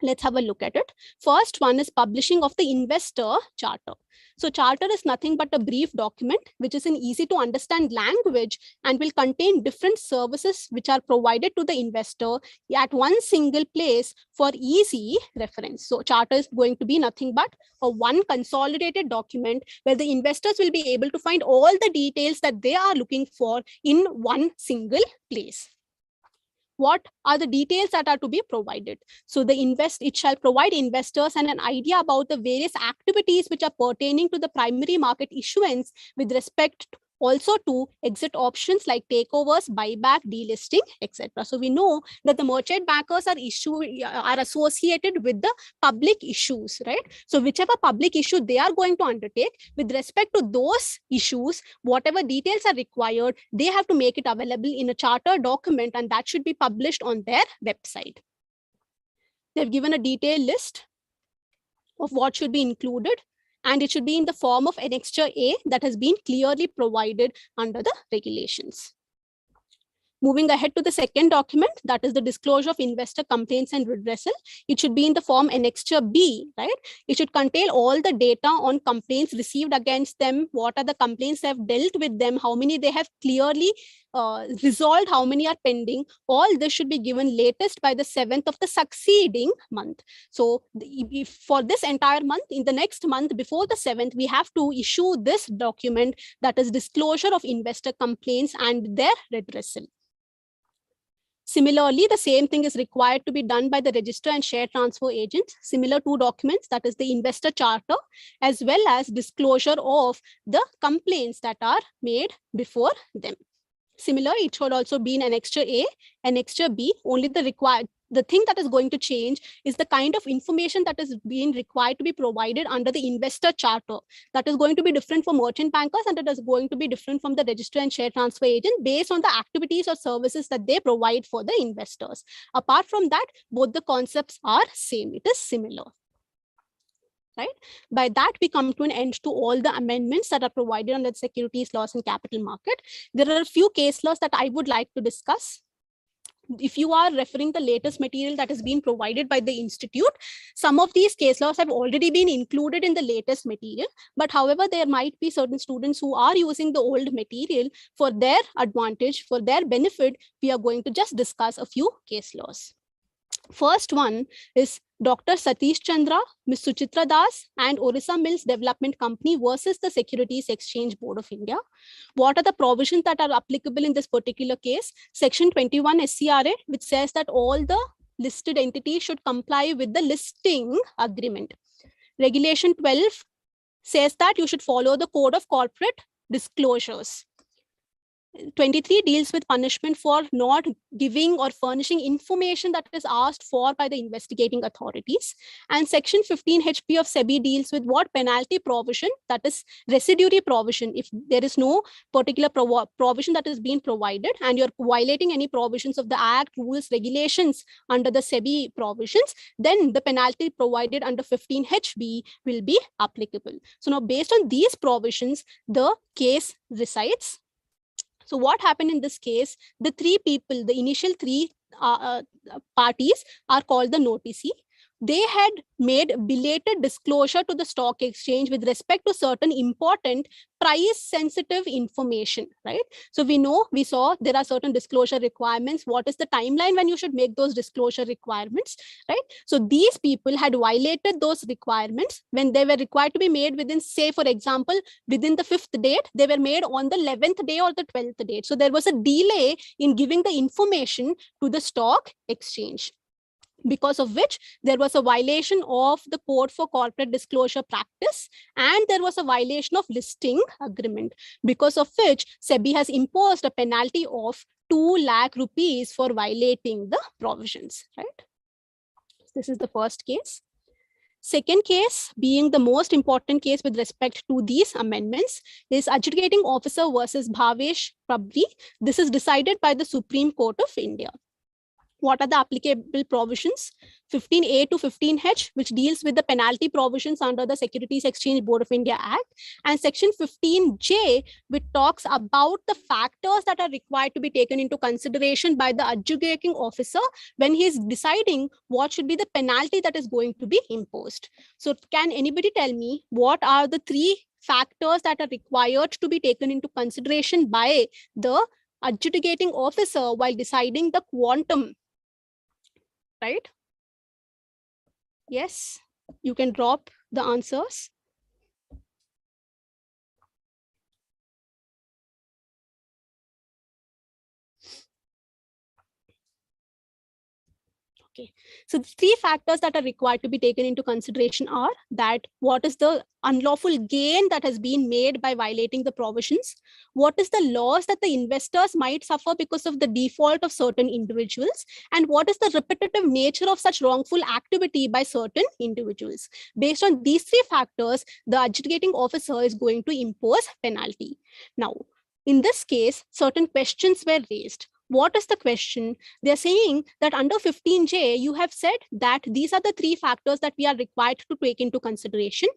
Let's have a look at it. First one is publishing of the investor charter. So charter is nothing but a brief document which is in easy to understand language and will contain different services which are provided to the investor at one single place for easy reference. So charter is going to be nothing but a one consolidated document where the investors will be able to find all the details that they are looking for in one single place. What are the details that are to be provided? So it shall provide investors an idea about the various activities which are pertaining to the primary market issuance with respect also to exit options like takeovers, buyback, delisting, etc. So we know that the merchant bankers are associated with the public issues, right? So whichever public issue they are going to undertake, with respect to those issues, whatever details are required, they have to make it available in a charter document, and that should be published on their website. They've given a detailed list of what should be included, and it should be in the form of Annexure A that has been clearly provided under the regulations. Moving ahead to the second document, that is the disclosure of investor complaints and redressal. It should be in the form Annexure B, right? It should contain all the data on complaints received against them, what are the complaints they have dealt with them, how many they have clearly resolved, how many are pending. All this should be given latest by the 7th of the succeeding month. So if for this entire month, in the next month before the 7th, we have to issue this document, that is disclosure of investor complaints and their redressal. Similarly, the same thing is required to be done by the register and share transfer agents. Similar two documents, that is the investor charter, as well as disclosure of the complaints that are made before them. Similar, it should also be in Annexure A, Annexure B. Only the thing that is going to change is the kind of information that is being required to be provided under the investor charter. That is going to be different for merchant bankers, and it is going to be different from the register and share transfer agent based on the activities or services that they provide for the investors. Apart from that, both the concepts are same. It is similar. Right? By that, we come to an end to all the amendments that are provided under the securities laws and capital market. There are a few case laws that I would like to discuss. If you are referring the latest material that has been provided by the institute, some of these case laws have already been included in the latest material. But however, there might be certain students who are using the old material for their advantage, for their benefit. We are going to just discuss a few case laws. First one is Dr. Satish Chandra, Ms. Suchitra Das, and Orissa Mills Development Company versus the Securities Exchange Board of India. What are the provisions that are applicable in this particular case? Section 21 SCRA, which says that all the listed entities should comply with the listing agreement. Regulation 12 says that you should follow the Code of Corporate Disclosures. 23 deals with punishment for not giving or furnishing information that is asked for by the investigating authorities. And section 15 HP of Sebi deals with what penalty provision, that is residuary provision. If there is no particular provision that is being provided and you're violating any provisions of the Act, rules, regulations under the Sebi provisions, then the penalty provided under 15 HB will be applicable. So now based on these provisions, the case recites. So what happened in this case, the three people, the initial three parties are called the noticee. They had made belated disclosure to the stock exchange with respect to certain important price sensitive information, right? So we saw there are certain disclosure requirements. What is the timeline when you should make those disclosure requirements, right? So these people had violated those requirements when they were required to be made within, say, for example, within the 5th date, they were made on the 11th day or the 12th date. So there was a delay in giving the information to the stock exchange, because of which there was a violation of the Code for Corporate Disclosure Practice, and there was a violation of listing agreement, because of which Sebi has imposed a penalty of 2 lakh rupees for violating the provisions, right? This is the first case. Second case, being the most important case with respect to these amendments, is adjudicating officer versus Bhavesh Prabri. This is decided by the Supreme Court of India. What are the applicable provisions? 15A to 15H, which deals with the penalty provisions under the Securities Exchange Board of India Act, and section 15J, which talks about the factors that are required to be taken into consideration by the adjudicating officer when he is deciding what should be the penalty that is going to be imposed. So can anybody tell me what are the three factors that are required to be taken into consideration by the adjudicating officer while deciding the quantum? Right? Yes, you can drop the answers. Okay, so the three factors that are required to be taken into consideration are that what is the unlawful gain that has been made by violating the provisions, what is the loss that the investors might suffer because of the default of certain individuals, and what is the repetitive nature of such wrongful activity by certain individuals. Based on these three factors, the adjudicating officer is going to impose penalty. Now, in this case, certain questions were raised. What is the question? They're saying that under 15J, you have said that these are the three factors that we are required to take into consideration.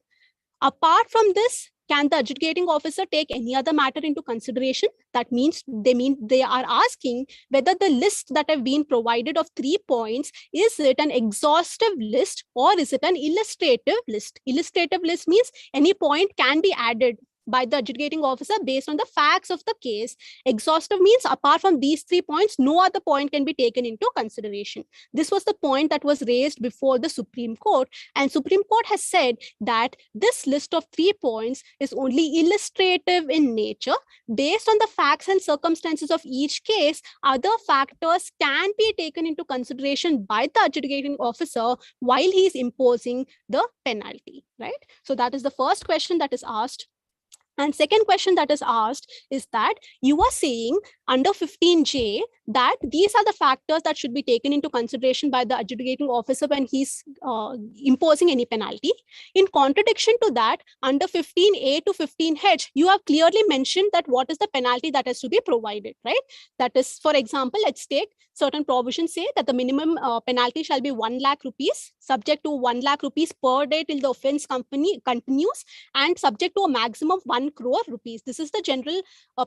Apart from this, can the adjudicating officer take any other matter into consideration? That means they are asking whether the list that have been provided of 3 points, is it an exhaustive list or is it an illustrative list? Illustrative list means any point can be added by the adjudicating officer based on the facts of the case. Exhaustive means apart from these 3 points, no other point can be taken into consideration. This was the point that was raised before the Supreme Court, and Supreme Court has said that this list of 3 points is only illustrative in nature. Based on the facts and circumstances of each case, other factors can be taken into consideration by the adjudicating officer while he is imposing the penalty, right? So that is the first question that is asked. And second question that is asked is that you are saying under 15J that these are the factors that should be taken into consideration by the adjudicating officer when he's imposing any penalty. In contradiction to that, under 15A to 15H, you have clearly mentioned that what is the penalty that has to be provided, right? That is, for example, let's take certain provisions say that the minimum penalty shall be 1 lakh rupees, subject to 1 lakh rupees per day till the offense continues, and subject to a maximum of 1 crore rupees. This is the general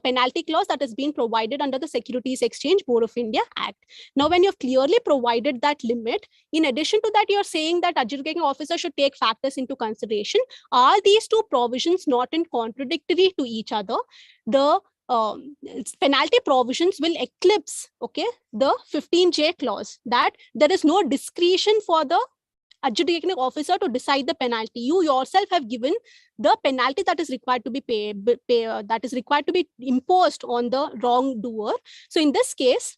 penalty clause that has been provided under the Securities Exchange Board of India Act. Now, when you've clearly provided that limit, in addition to that, you're saying that adjudicating officer should take factors into consideration. Are these two provisions not in contradictory to each other? The penalty provisions will eclipse, okay, the 15J clause, that there is no discretion for the adjudicating officer to decide the penalty. You yourself have given the penalty that is required to be that is required to be imposed on the wrongdoer. So in this case,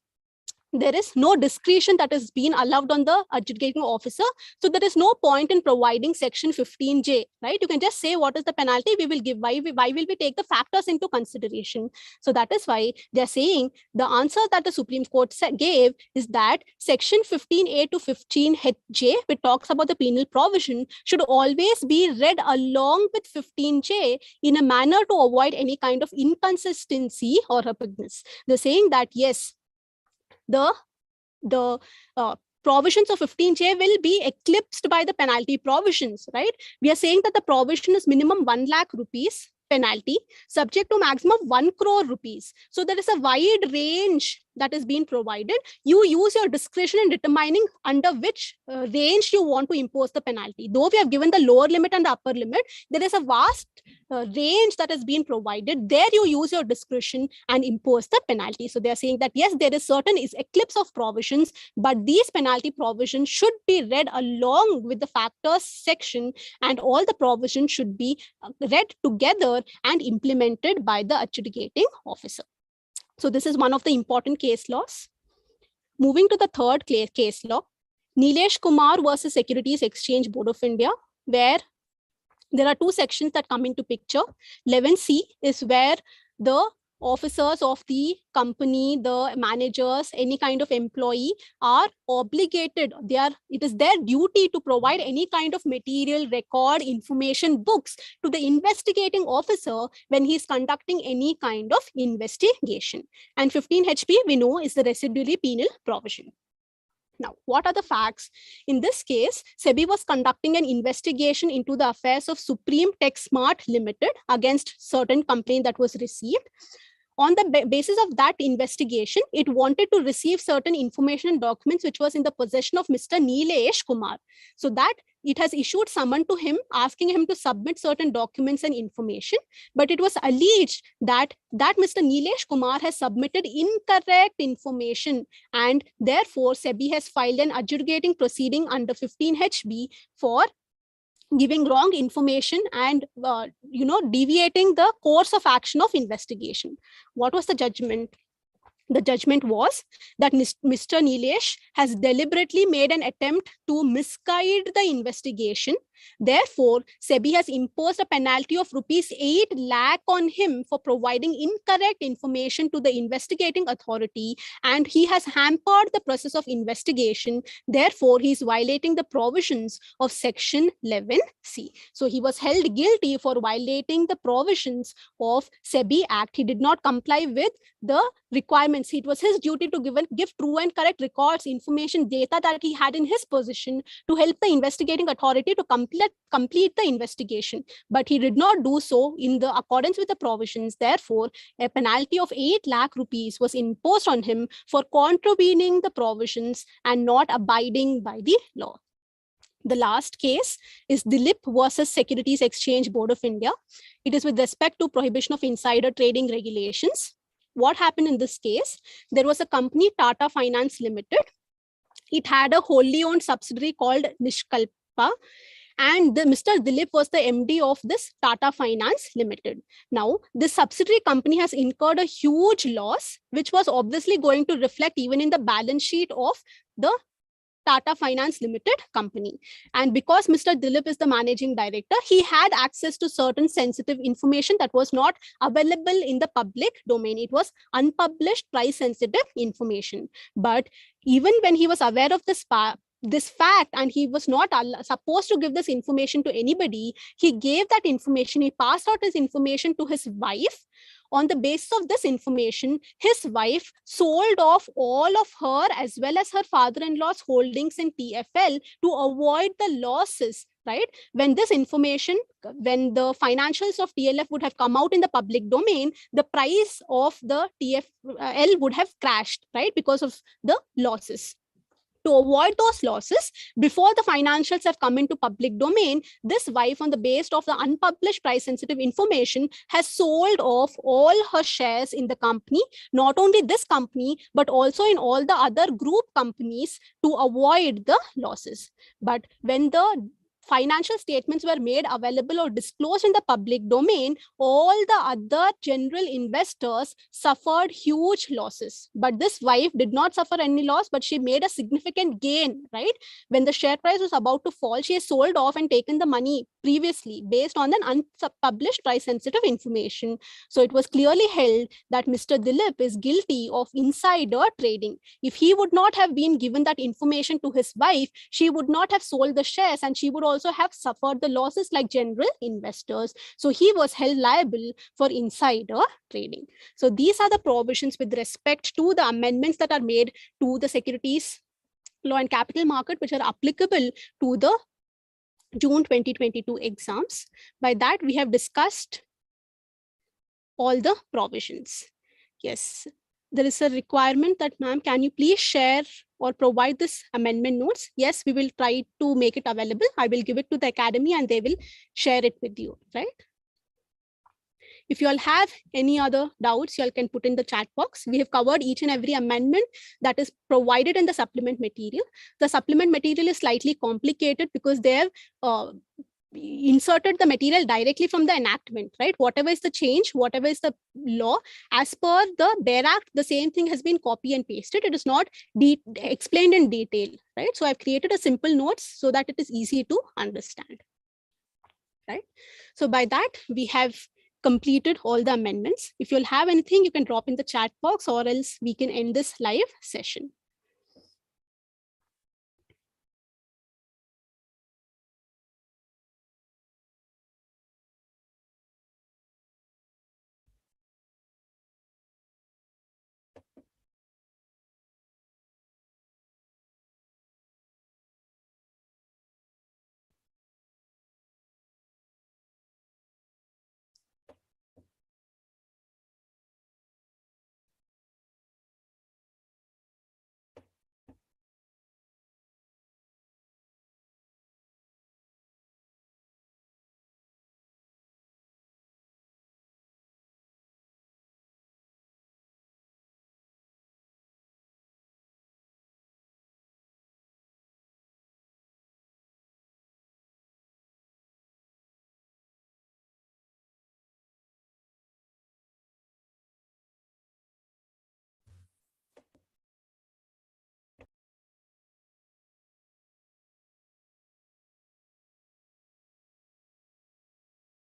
there is no discretion that is being allowed on the adjudicating officer. So there is no point in providing section 15J, right? You can just say what is the penalty we will give, why will we take the factors into consideration. So that is why they're saying the answer that the Supreme Court gave is that section 15A to 15J, which talks about the penal provision, should always be read along with 15J in a manner to avoid any kind of inconsistency or repugnance. They're saying that yes, the provisions of 15J will be eclipsed by the penalty provisions, right? We are saying that the provision is minimum 1 lakh rupees penalty, subject to maximum 1 crore rupees. So there is a wide range that is being provided. You use your discretion in determining under which range you want to impose the penalty. Though we have given the lower limit and the upper limit, there is a vast range that has been provided. There you use your discretion and impose the penalty. So they are saying that yes, there is certain eclipse of provisions, but these penalty provisions should be read along with the factors section, and all the provisions should be read together and implemented by the adjudicating officer. So this is one of the important case laws. Moving to the third case law, Nilesh Kumar versus Securities Exchange Board of India, where there are two sections that come into picture. 11C is where the officers of the company, the managers, any kind of employee are obligated. It is their duty to provide any kind of material, record, information, books to the investigating officer when he is conducting any kind of investigation. And 15 HP we know is the residually penal provision. Now, what are the facts? In this case, Sebi was conducting an investigation into the affairs of Supreme Tech Smart Limited against certain complaint that was received. On the basis of that investigation, it wanted to receive certain information and documents which was in the possession of Mr. Nilesh Kumar. So that it has issued summon to him, asking him to submit certain documents and information. But it was alleged that Mr. Nilesh Kumar has submitted incorrect information, and therefore Sebi has filed an adjudicating proceeding under 15 HB for giving wrong information and deviating the course of action of investigation. What was the judgment? The judgment was that Mr. Nilesh has deliberately made an attempt to misguide the investigation. Therefore, Sebi has imposed a penalty of rupees 8 lakh on him for providing incorrect information to the investigating authority, and he has hampered the process of investigation. Therefore, he is violating the provisions of Section 11C. So he was held guilty for violating the provisions of Sebi Act. He did not comply with the requirements. It was his duty to give true and correct records, information, data that he had in his possession to help the investigating authority to complete the investigation. But he did not do so in the accordance with the provisions. Therefore, a penalty of 8 lakh rupees was imposed on him for contravening the provisions and not abiding by the law. The last case is Dilip versus Securities Exchange Board of India. It is with respect to prohibition of insider trading regulations. What happened in this case? There was a company, Tata Finance Limited. It had a wholly owned subsidiary called Nishkalpa, and Mr. Dilip was the MD of this Tata Finance Limited. Now, this subsidiary company has incurred a huge loss, which was obviously going to reflect even in the balance sheet of the Tata Finance Limited company. And because Mr. Dilip is the managing director, he had access to certain sensitive information that was not available in the public domain. It was unpublished, price sensitive information. But even when he was aware of this fact, and he was not supposed to give this information to anybody, he gave that information, he passed out his information to his wife. On the basis of this information, his wife sold off all of her as well as her father-in-law's holdings in TFL to avoid the losses, right? When this information, when the financials of TLF would have come out in the public domain, the price of the TFL would have crashed, right? Because of the losses. To avoid those losses, before the financials have come into public domain, this wife, on the basis of the unpublished price-sensitive information, has sold off all her shares in the company, not only this company, but also in all the other group companies to avoid the losses. But when the financial statements were made available or disclosed in the public domain, all the other general investors suffered huge losses. But this wife did not suffer any loss, but she made a significant gain, right? When the share price was about to fall, she has sold off and taken the money previously based on an unpublished price-sensitive information. So it was clearly held that Mr. Dilip is guilty of insider trading. If he would not have been given that information to his wife, she would not have sold the shares, and she would also have suffered the losses like general investors. So he was held liable for insider trading. So these are the provisions with respect to the amendments that are made to the securities law and capital market, which are applicable to the June 2022 exams. By that, we have discussed all the provisions. Yes, there is a requirement that, ma'am, can you please share or provide this amendment notes? Yes, we will try to make it available. I will give it to the academy and they will share it with you, right? If you all have any other doubts, you all can put in the chat box. We have covered each and every amendment that is provided in the supplement material. The supplement material is slightly complicated because they have inserted the material directly from the enactment, right? Whatever is the change, whatever is the law, as per the BEAR Act, the same thing has been copy and pasted. It is not explained in detail, right? So I've created a simple notes so that it is easy to understand, right? So by that, we have completed all the amendments. If you'll have anything, you can drop in the chat box, or else we can end this live session.